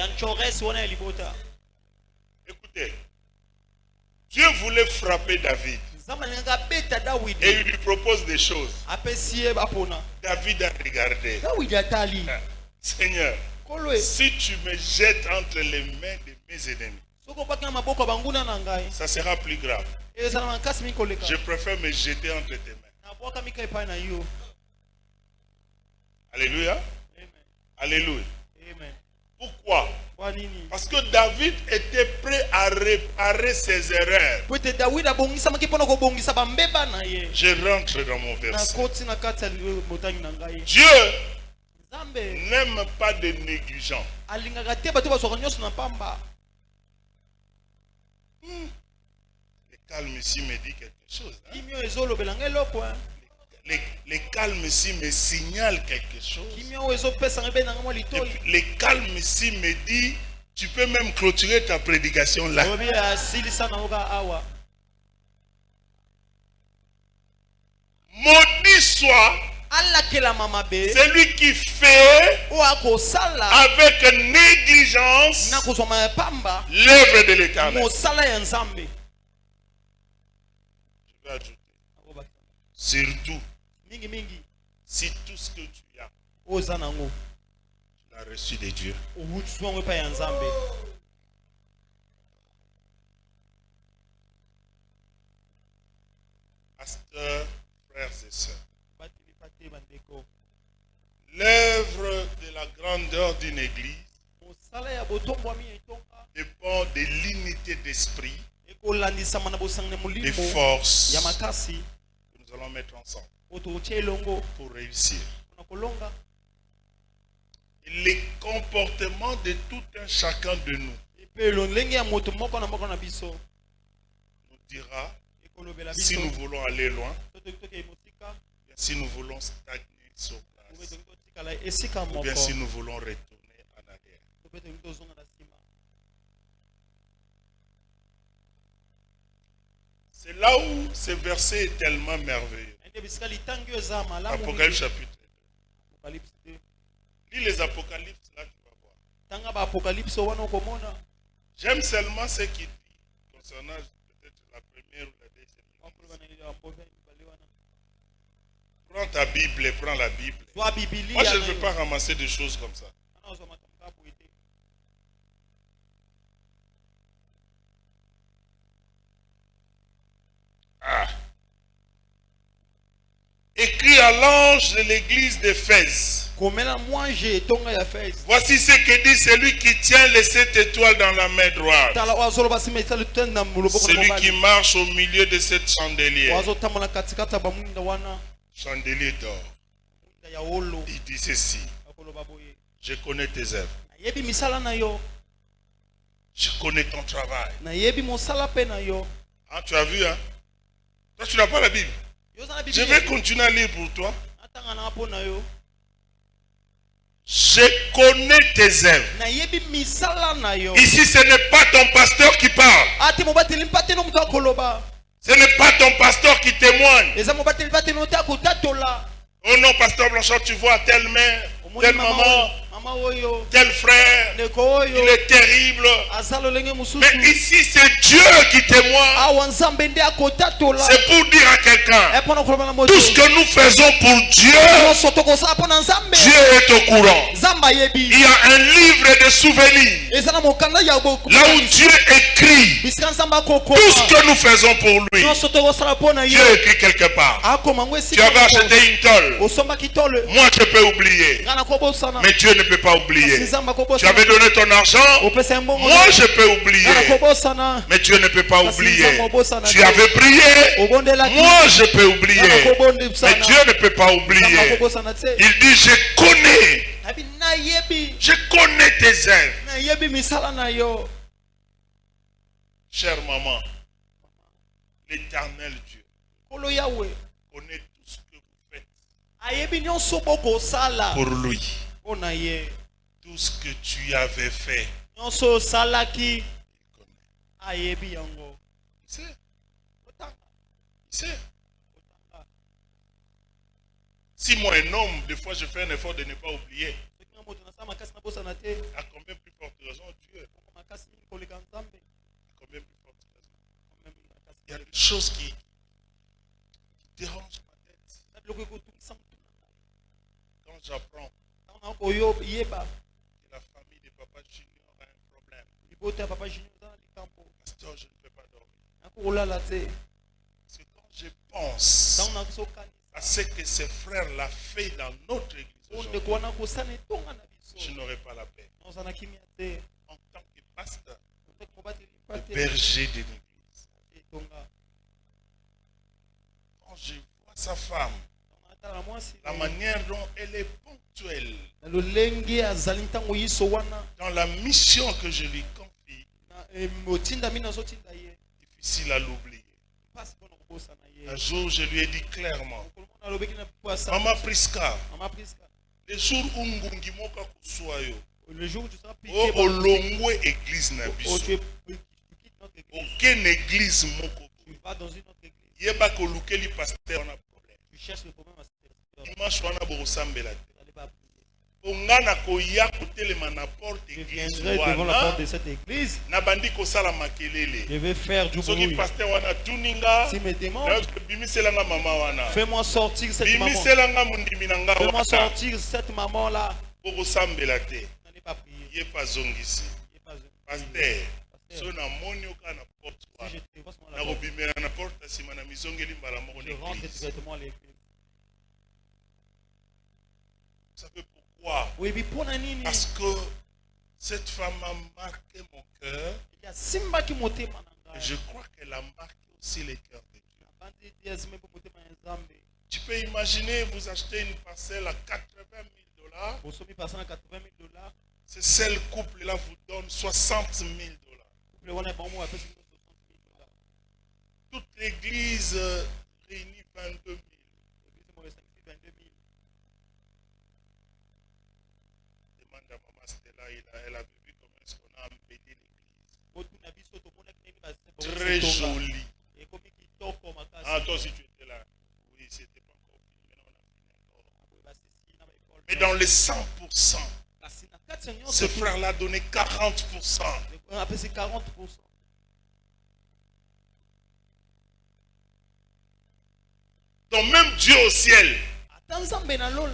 Écoutez, Dieu voulait frapper David. Et il lui propose des choses. David a regardé. Seigneur, si tu me jettes entre les mains de mes ennemis, ça sera plus grave. Je préfère me jeter entre tes mains. Alléluia. Alléluia. Pourquoi? Parce que David était prêt à réparer ses erreurs. Je rentre dans mon verset. Dieu n'aime pas de négligents. Le calme ici me dit quelque chose. Hein? Le calme ici me signale quelque chose. Le calme ici me dit, tu peux même clôturer ta prédication là. Maudit soit celui qui fait avec négligence l'œuvre de l'Éternel. Je vais ajouter. Surtout, si tout ce que tu as, tu l'as reçu de Dieu. Pasteurs, frères et sœurs, l'œuvre de la grandeur d'une église dépend de l'unité d'esprit, des forces que nous allons mettre ensemble pour réussir. Et les comportements de tout un chacun de nous nous dira si nous voulons aller loin, si nous voulons stagner sur place, ou bien si nous voulons retourner en arrière. C'est là où ce verset est tellement merveilleux. Apocalypse chapitre 2. Lis les Apocalypses, là tu vas voir. J'aime seulement ce qu'il dit concernant peut-être la première ou la deuxième. Prends ta Bible et prends la Bible. Moi je ne veux pas ramasser des choses comme ça. Écrit à l'ange de l'église d'Éphèse. Voici ce que dit celui qui tient les 7 étoiles dans la main droite. Celui qui marche au milieu de cette chandelier. Chandelier d'or. Il dit ceci. Je connais tes œuvres. Je connais ton travail. Ah, tu as vu, hein? Toi, tu n'as pas la Bible. Je vais continuer à lire pour toi. Je connais tes œuvres. Ici, ce n'est pas ton pasteur qui parle. Ce n'est pas ton pasteur qui témoigne. eza mobateli bateli ta kotatola. Oh non, pasteur Blanchard, tu vois telle mère, telle maman, tel frère, il est terrible. Mais ici, c'est Dieu qui témoigne. C'est pour dire à quelqu'un, tout ce que nous faisons pour Dieu, Dieu est au courant. Il y a un livre de souvenirs, là où Dieu écrit tout ce que nous faisons pour lui. Dieu écrit quelque part. Tu avais acheté une tôle. Moi, je peux oublier. Mais Dieu ne peut pas oublier. Tu avais donné ton argent. Moi, je peux oublier. Mais Dieu ne peut pas oublier. Tu avais prié. Moi, je peux oublier. Mais Dieu ne peut pas oublier. Il dit, je connais tes œuvres. Chère maman, l'éternel Dieu connaît tout ce que vous faites pour lui. Tout ce que tu avais fait, il connaît. Il sait. Il sait. Si moi, un homme, des fois, je fais un effort de ne pas oublier, à combien plus forte raison Dieu? À combien plus forte raison? Il y a des choses qui dérangent ma tête. Quand j'apprends que la famille de Papa Junior a un problème, pasteur, je ne peux pas dormir. Parce que quand je pense à ce que ce frère l'a fait dans notre église aujourd'hui, je n'aurai pas la paix. En tant que pasteur, le berger de l'église, quand je vois sa femme, la manière dont elle est ponctuelle dans la mission que je lui confie, difficile à l'oublier. Un jour, je lui ai dit clairement, Maman Priska, le jour où Ngungi Moka Kusuayo, au Longwe église Nabiso, aucune église Moko, Yeba Kolukeli pasteur on a problème. Tu cherches le problème à cette Dimanche wana bokosambela te. Ongana koya kotelema na porte église devant la porte de cette église. Na bandi kosala makelele. Je vais faire du bruit. Soki pasteur wana tuninga. Si me demande, bimiselanga mama wana. fais-moi sortir cette maman. Bimiselanga mundimi nanga wana. Fais-moi sortir cette maman là. Bokosambela te. Je n'ai pas prié. Ye pas zongisi. Pasteur. So na moni oka na porte wana. Na kobimela na porte sima na mizongeli mbala moko je rentre directement à l'église. Vous savez pourquoi? Oui, mais pour parce que cette femme a marqué mon cœur. Et je crois qu'elle a marqué aussi les cœurs de Dieu. Tu peux imaginer, vous achetez une parcelle à 80 000 $. Ce seul couple-là vous donne 60 000 $. Toute l'église réunit 22 000. Demande à maman Stella, elle a vu comment est-ce qu'on a embêté l'église. Très jolie. Ah, toi aussi tu étais là. Oui, c'était pas encore fini. On a fini. Mais dans les 100%, ce frère-là a donné 40%. On appelle c'est 40%. Donc même Dieu au ciel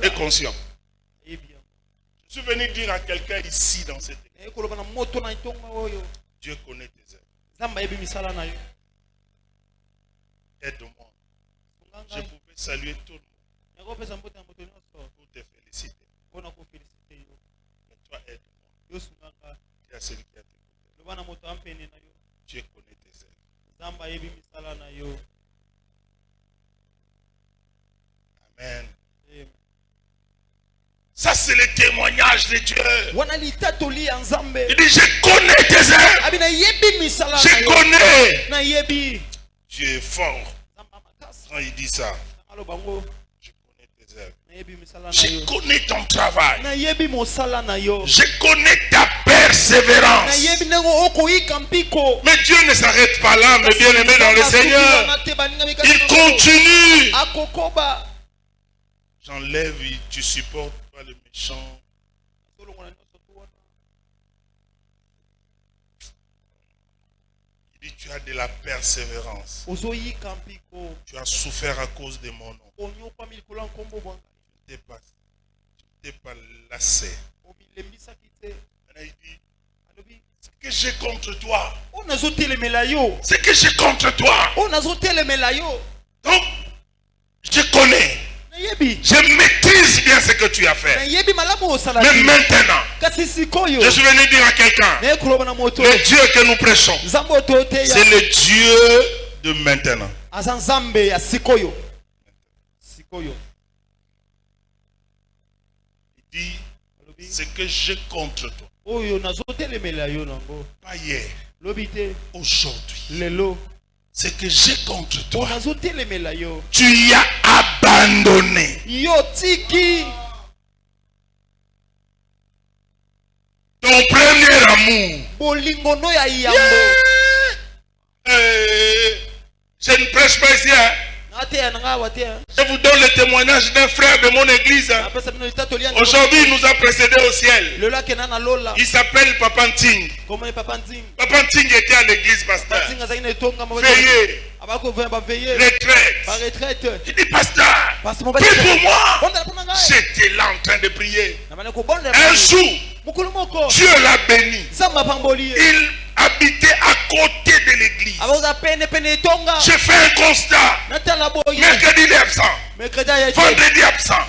est conscient. Je suis venu dire à quelqu'un ici dans cette église, Dieu connaît tes œuvres. Aide-moi. Je pouvais saluer tout le monde pour te féliciter. Mais toi, aide-moi. Tu as celui qui a t'écouté. Dieu connaît tes œuvres. Amen. Ça, c'est le témoignage de Dieu. Il dit, je connais tes œuvres. Je connais. Dieu est fort. Quand il dit ça, je connais tes œuvres. Je connais ton travail. Je connais ta persévérance. Mais Dieu ne s'arrête pas là, mes bien-aimés dans le Seigneur. Il continue. J'enlève, tu supportes pas le méchant. Il dit, tu as de la persévérance. Tu as souffert à cause de mon nom. Tu t'es pas lassé. Il dit, ce que j'ai contre toi. Ce que j'ai contre toi. Donc, je connais. Je maîtrise bien ce que tu as fait. Mais maintenant, je suis venu dire à quelqu'un, le Dieu que nous prêchons, c'est le Dieu de maintenant. Il dit, ce que j'ai contre toi. Pas hier, aujourd'hui. Ce que j'ai contre toi, tu y as abandonné. Ton premier amour. Je ne prêche pas ici. Je vous donne le témoignage d'un frère de mon église. Aujourd'hui, il nous a précédés au ciel. Il s'appelle Papa Nting. Papa Nting était à l'église, pasteur. Veillez. Retraite. Il dit, pasteur, prie pour moi. J'étais là en train de prier. Un jour, Dieu l'a béni. Il habitait à côté de l'église. J'ai fait un constat. Mercredi il est absent. Vendredi absent.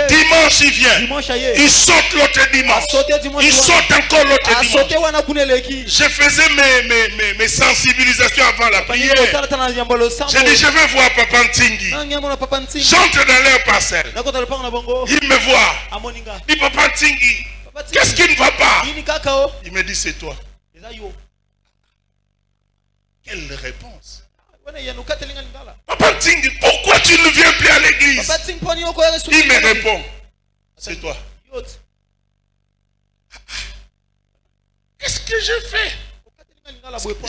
Dimanche il vient. Il saute l'autre dimanche. Il saute encore l'autre dimanche. Je faisais mes sensibilisations avant la prière. J'ai dit, je vais voir Papa Ntingi. J'entre dans leur parcelle. Il me voit. Il dit, Papa Ntingi, qu'est-ce qui ne va pas? Il me dit, c'est toi. Quelle réponse? Papa Ntingi, pourquoi tu ne viens plus à l'église? Il me répond, c'est toi. Qu'est-ce que je fais?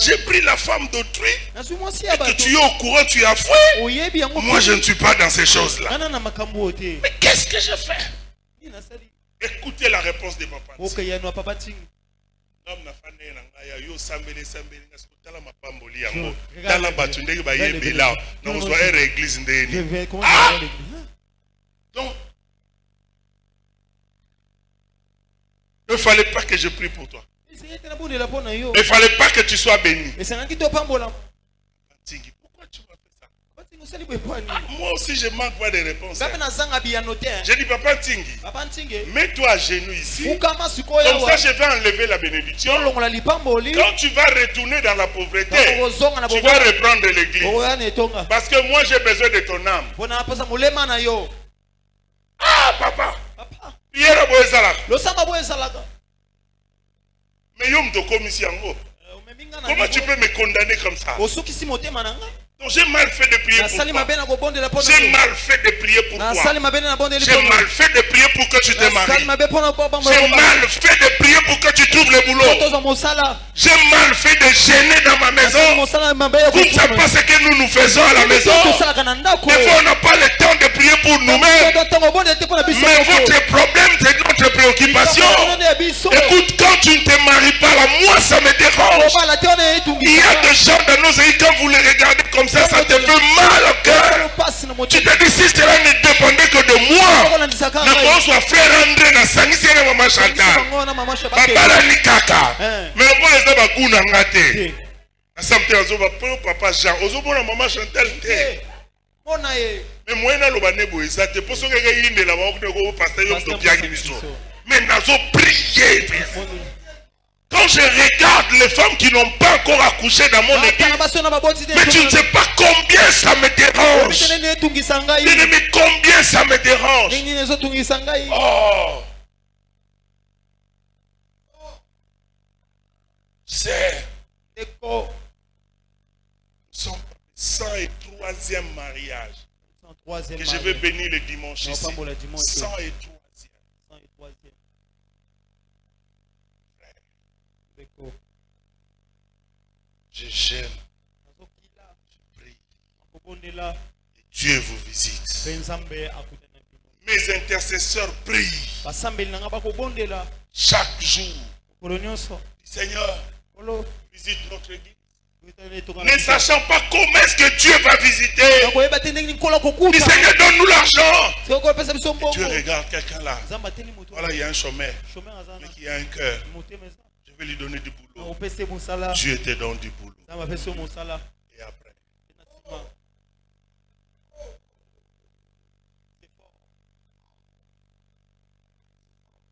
J'ai pris la femme d'autrui et que tu es au courant, tu as fouet. Moi, je ne suis pas dans ces choses-là. Mais qu'est-ce que je fais? Écoutez la réponse de Papa Ntingi. Donc, il ne fallait pas que je prie pour toi. Il ne fallait pas que tu sois béni. Pourquoi tu m'as fait ça? Moi aussi je manque pas de réponses. J'ai dit, Papa Ntingi, mets-toi à genoux ici. Comme ça je vais enlever la bénédiction. Quand tu vas retourner dans la pauvreté, tu vas reprendre l'église. Parce que moi j'ai besoin de ton âme. Ah papa, Pierre Boezalaka. Mais comment tu peux me condamner comme ça? Donc j'ai mal fait de prier pour toi. J'ai mal fait de prier pour toi. J'ai mal fait de prier pour que tu te maries. J'ai mal fait de prier pour que tu trouves le boulot. J'ai mal fait de gêner dans ma maison. Vous ne savez pas ce que nous faisons à la maison. Des fois on n'a pas le temps de prier pour nous-mêmes. Mais votre problème c'est notre préoccupation. Écoute, quand tu ne te maries pas là, moi ça me dérange. Il y a des gens dans nos pays, quand vous les regardez comme ça te fait mal au cœur. Tu te dis, si cela ne dépendait que de moi, ne soit frère André na sangisi na maman Chantal. Papa ni kaka. Mais le bon les aba kuna ngate. Asamte azoba papa Jean, ozobo na maman Chantal te. Mais moi na loba nebo eza te poso ngeke yinde la ba ko pasteur yo to piaki biso. Mais nazo prier. Quand je regarde les femmes qui n'ont pas encore accouché dans mon église, mais tu ne sais pas combien ça me dérange. Mais combien ça me dérange. Oh. C'est son 103e mariage que je vais bénir le dimanche ici. 103e. Je gêne. Je prie. Et Dieu vous visite. Mes intercesseurs prient chaque jour. Seigneur, visite notre église. Ne sachant pas comment est-ce que Dieu va visiter. Dis Seigneur, donne-nous l'argent. Dieu regarde quelqu'un là. Voilà, il y a un chômeur, mais qui a un cœur. Je vais lui donner du boulot. Dieu te donne du boulot. Et après.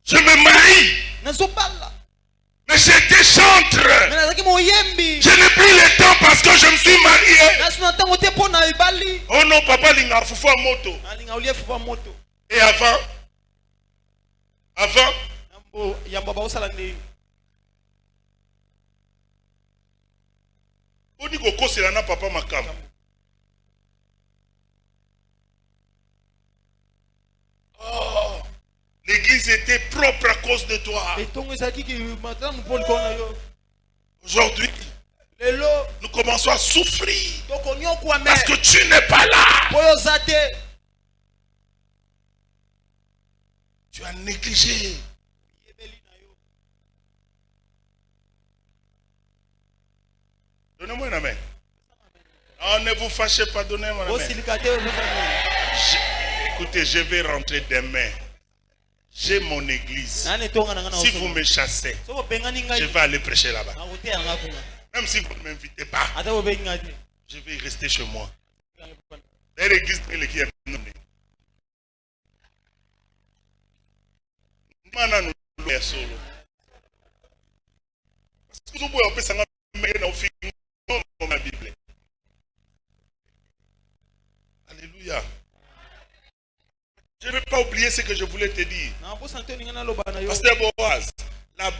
Je me marie. Mais j'étais chantre. Je n'ai plus le temps parce que je me suis marié. Oh non, papa, il a fait moto. Et avant? On dit que c'est là, papa, ma cam. Oh, l'église était propre à cause de toi. Aujourd'hui, nous commençons à souffrir parce que tu n'es pas là. Tu as négligé. Donnez-moi une main. Oh, ne vous fâchez pas, donnez-moi une main. Écoutez, je vais rentrer demain. J'ai mon église. Si vous me chassez, je vais aller prêcher là-bas. Même si vous ne m'invitez pas, je vais rester chez moi. L'église qui est nommée. Alléluia. Je ne vais pas oublier ce que je voulais te dire. Pasteur Boaz, la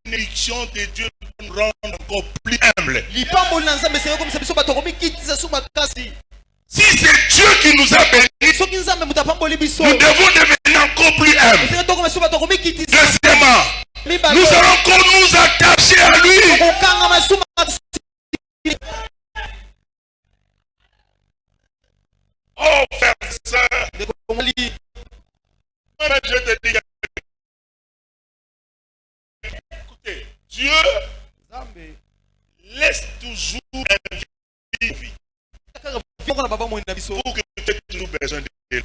bénédiction de Dieu nous rend encore plus humble. Si c'est Dieu qui nous a bénis, nous devons devenir encore plus humbles. Deuxièmement, nous allons encore nous attacher à lui. Oh, frère et sœur, je te dis, écoutez, Dieu laisse toujours un vie pour que tu aies toujours besoin de lui.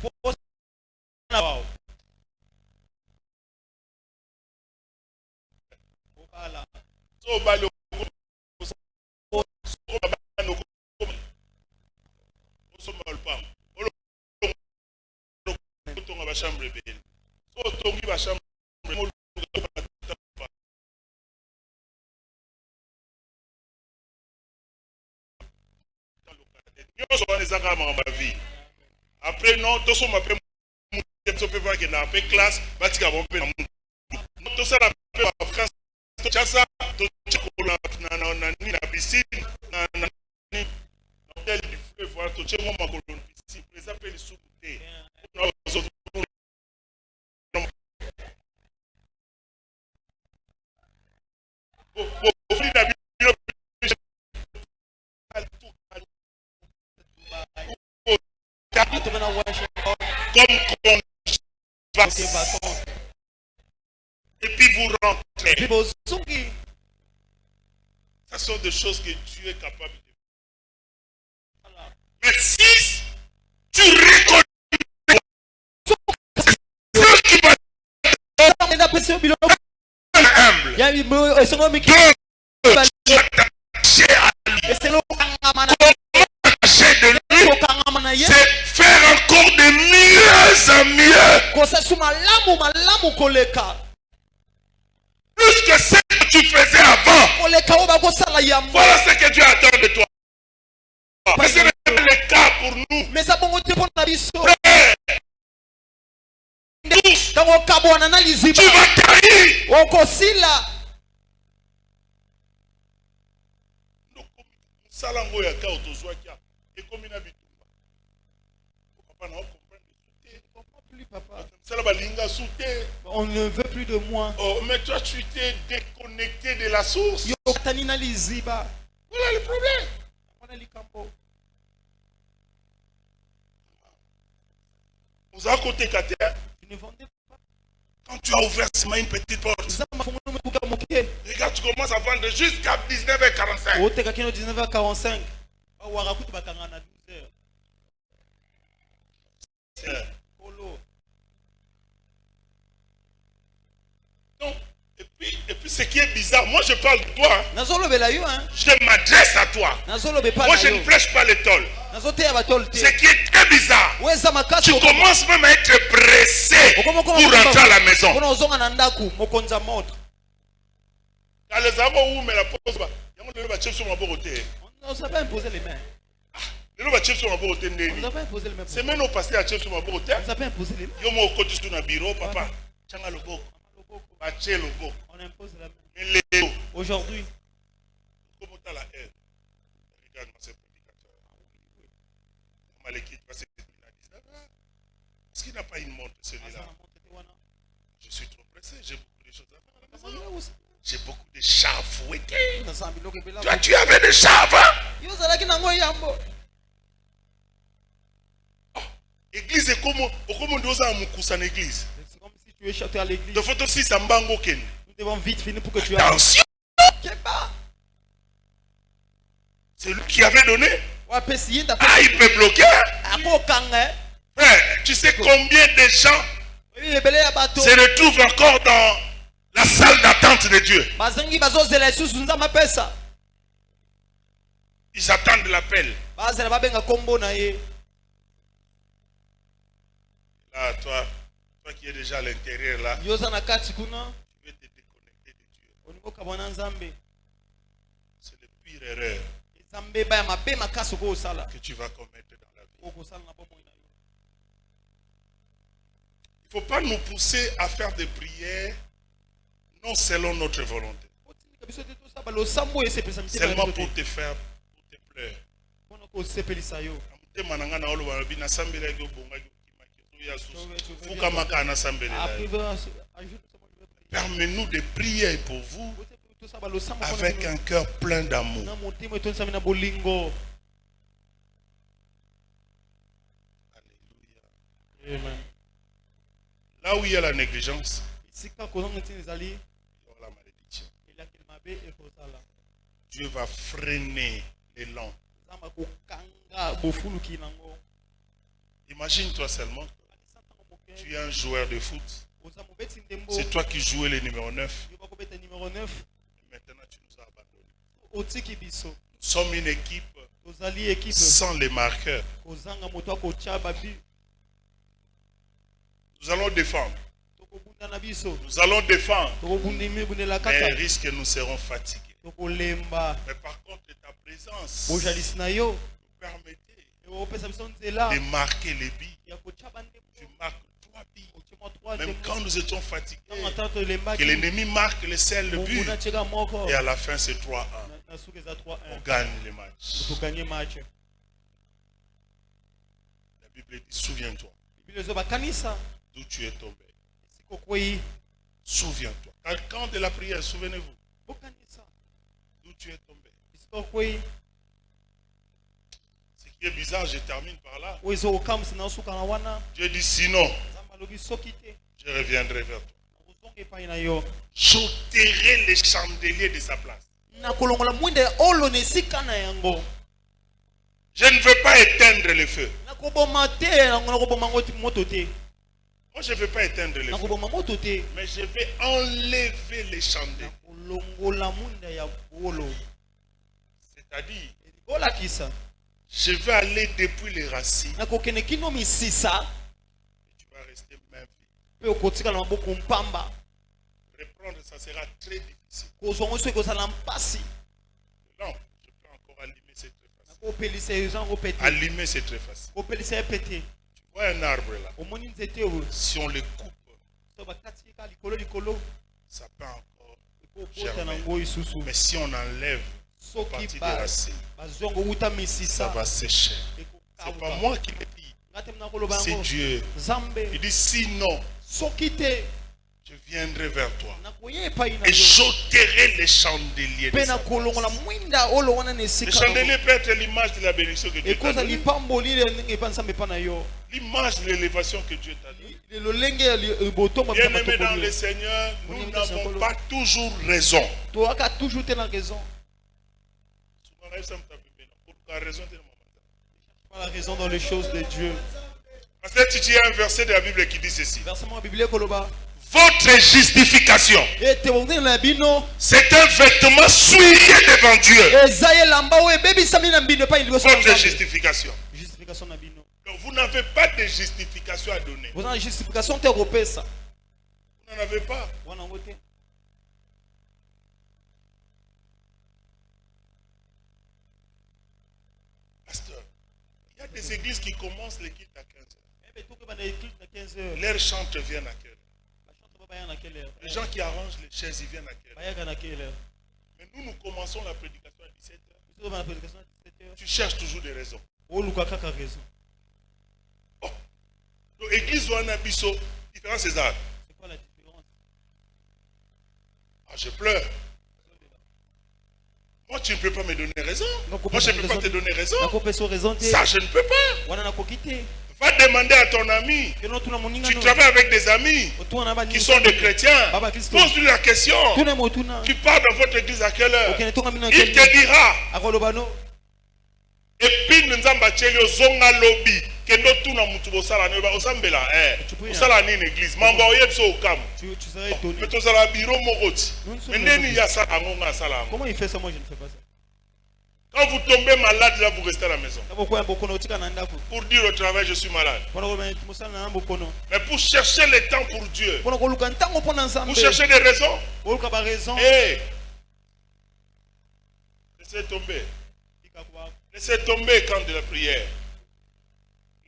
Après, non, tout ça m'appelle classe, et puis vous rentrez. Ça sont des choses que Dieu est capable de faire. Mais si tu reconnais ce qui va être humble, c'est faire encore de mieux en mieux. Plus que ce que tu faisais avant. Voilà ce que Dieu attend de toi. Mais ce n'est pas le cas pour nous. Tu vas trahir. Salango ya ka otozwakia et comme il a bitumba. Papa n'a pas compris. Je ne comprends plus, papa. On ne veut plus de moi. Oh, mais toi, tu t'es déconnecté de la source. Voilà le problème. Vous avez côté quand tu as ouvert seulement une petite porte, regarde, tu commences à vendre jusqu'à 19h45. Donc, et puis ce qui est bizarre, moi je parle de toi. Je m'adresse à toi. Moi je ne flèche pas les tôles. Ce qui est très bizarre, tu commences même à être pressé pour rentrer à la maison. Dans les amours où mais la pause, il y a sur ma beauté. On ne s'est pas imposé les mains. C'est même au passé à chef sur ma beauté. On ne s'est pas imposé les mains. Yo mo côté sur un bureau, papa. Changa le beau. On impose la main. Aujourd'hui, comment tu as la haine? Regarde-moi ces prédicateurs. Malekith, parce qu'il n'a pas une montre celui-là. Je suis trop pressé, j'ai beaucoup de choses à faire à la maison. J'ai beaucoup de chats à fouetter. Toi, tu avais des chats avant? Oh, église est comme on doit en église. c'est comme si tu es chanté à l'église. De photo aussi, ça mbango ken. Nous devons vite finir pour que tu aies. Attention! C'est lui qui avait donné. Ah, il peut bloquer. Frère, tu sais combien de gens se retrouvent encore dans la salle d'attente de Dieu. Ils attendent l'appel. Là, toi qui es déjà à l'intérieur là, tu veux te déconnecter de Dieu. C'est la pire erreur que tu vas commettre dans la vie. Il ne faut pas nous pousser à faire des prières non selon notre volonté. Seulement pour te faire, pour te pleurer. Permets-nous de prier pour vous avec un cœur plein d'amour. Alléluia. Là où il y a la négligence, il y aura la malédiction. Dieu va freiner l'élan. Imagine-toi seulement, tu es un joueur de foot. C'est toi qui jouais le numéro 9. Maintenant, tu nous as abandonnés. Nous sommes une équipe sans les marqueurs. Nous allons défendre. Nous allons défendre. Mais il risque que nous serons fatigués. Mais par contre, ta présence nous permettait de marquer les billes. Tu marques 3 billes. Même quand nous étions fatigués, que l'ennemi marque le seul but. Et à la fin, c'est 3-1. On gagne les matchs. La Bible dit, souviens-toi d'où tu es tombé. Souviens-toi. Quand de la prière, souvenez-vous d'où tu es tombé. Ce qui est bizarre, je termine par là. Dieu dit sinon, je reviendrai vers toi. J'ôterai les chandeliers de sa place. Je ne veux pas éteindre le feu. Moi, je ne veux pas éteindre le feu. Mais je vais enlever les chandeliers. C'est-à-dire, je vais aller depuis les racines. Et tu vas rester même vie. Reprendre, ça sera très difficile. Non, je peux encore allumer, c'est très facile. Allumer, c'est très facile. Tu vois un arbre là. Si on le coupe, ça peut encore germer. Mais si on enlève une partie des racines, ça va sécher. Ce n'est pas moi qui le dis. C'est Dieu. Il dit sinon, je viendrai vers toi. Et Et j'ôterai les chandeliers de sa place. Les chandeliers peut être l'image de la bénédiction que Dieu t'a donnée. L'image de l'élévation que Dieu t'a donnée. Bien-aimés dans le Seigneur, nous n'avons pas toujours raison. Pourquoi raison? Pas la raison dans les choses de Dieu. Parce que tu as un verset de la Bible qui dit ceci. Votre justification, c'est un vêtement souillé devant Dieu. Votre justification. Donc vous n'avez pas de justification à donner. Vous n'en avez pas. Pasteur, il y a des églises qui commencent les cultes à 15 heures. Leurs chantres viennent à quelle heure? Les gens qui arrangent les chaises, ils viennent à quelle heure? Mais nous commençons la prédication à 17 heures. Tu cherches toujours des raisons. Oh. Donc, église ou un abisso, différence c'est ça. C'est quoi la différence? Ah, je pleure. Moi, tu ne peux pas me donner raison. Moi, je ne peux pas te donner raison. Ça, je ne peux pas. Va demander à ton ami. Tu travailles avec des amis qui sont des chrétiens. Pose-lui la question. Tu pars dans votre église à quelle heure? Il te dira. Et puis nous avons bâti zonga lobby. Kendo tuna mutu bosala ne ba osambela osala ni église. Mamba oyebso okam. Tu serais étonné. Mais tous à la bureau moroti. Mais neni ya ça angonga sala. Comment il fait ça? Moi je ne fais pas ça. Quand vous tombez malade, là, vous restez à la maison. Pour dire au travail, je suis malade. Mais pour chercher le temps pour Dieu. Pour chercher des raisons. Hey. Laissez tomber. Laissez tomber quand de la prière.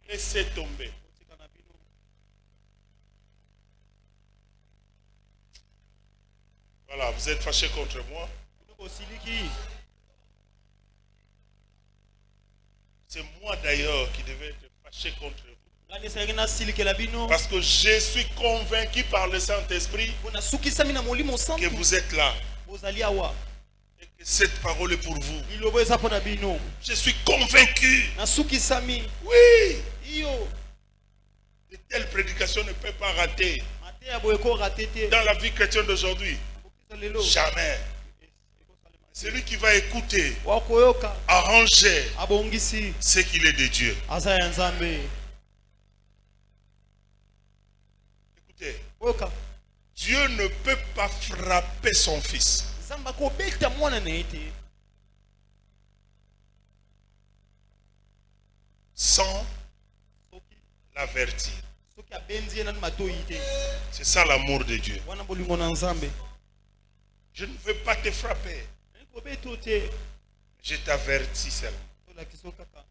Laissez tomber. Voilà, vous êtes fâchés contre moi. C'est moi d'ailleurs qui devais être fâché contre vous. Parce que je suis convaincu par le Saint-Esprit que vous êtes là. Et que cette parole est pour vous. Je suis convaincu. Oui. De telles prédications ne peuvent pas rater dans la vie chrétienne d'aujourd'hui. Jamais. Celui qui va écouter, arranger ce qu'il est de Dieu. Écoutez, Dieu ne peut pas frapper son fils sans l'avertir. C'est ça l'amour de Dieu. Je ne veux pas te frapper. Je t'avertis seulement.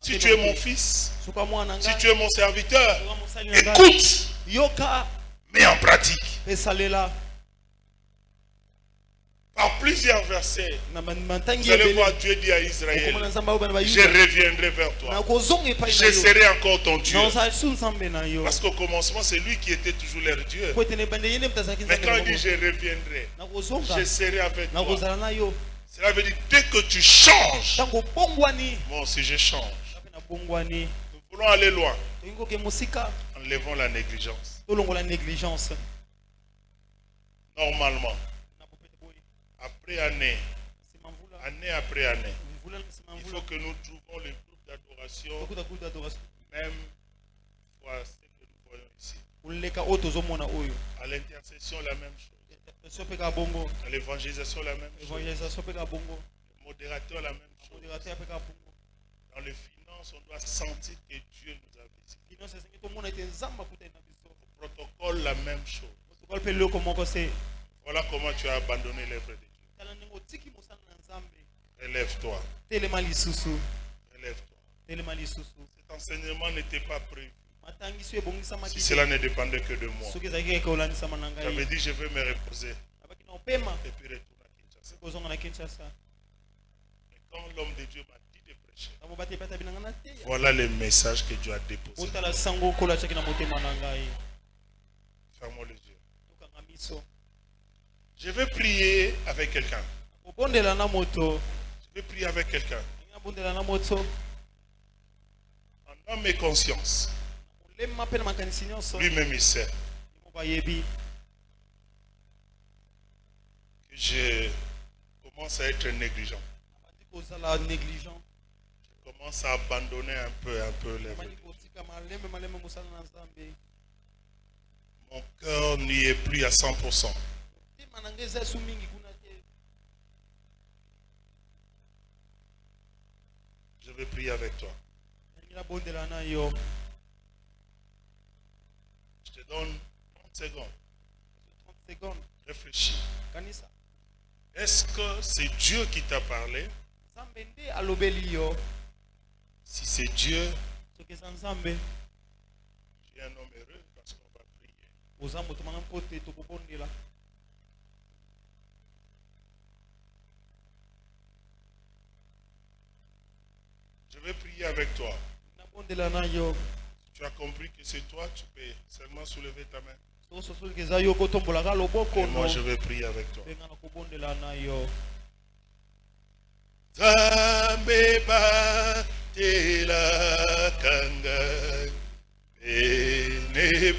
Si tu es mon fils, si tu es mon serviteur, écoute, mets en pratique. Par plusieurs versets, vous allez voir Dieu dit à Israël, je reviendrai vers toi. Je serai encore ton Dieu. Parce qu'au commencement, c'est lui qui était toujours leur Dieu. Mais quand il dit je reviendrai, je serai avec toi. Cela veut dire dès que tu changes, moi aussi je change. Nous voulons aller loin. Enlevons la négligence. Normalement, après année, année après année, il faut que nous trouvons les groupes d'adoration, même fois celle que nous voyons ici. À l'intercession, la même chose. À l'évangélisation, la même chose. Le modérateur, la même chose. Dans les finances, on doit sentir que Dieu nous a visités. Au protocole, la même chose. Voilà comment tu as abandonné l'œuvre de Dieu. Relève-toi. Relève-toi. Cet enseignement n'était pas prévu. Si cela ne dépendait que de moi. J'avais dit je vais me reposer. Et puis retourner à Kinshasa. Mais quand l'homme de Dieu m'a dit de prêcher, voilà le message que Dieu a déposé. Fermons les yeux. Je vais prier avec quelqu'un. Je vais prier avec quelqu'un. En âme et conscience. Lui-même il sait que je commence à être négligent. Je commence à abandonner un peu les vœux. Mon cœur n'y est plus à 100%. Je vais prier avec toi. Je te donne 30 secondes. Réfléchis. Est-ce que c'est Dieu qui t'a parlé? Si c'est Dieu, tu es un homme heureux parce qu'on va prier. Je vais prier avec toi. Si tu as compris que c'est toi, tu peux seulement soulever ta main. Et moi, je vais prier avec toi. Zambe batela kanga, ne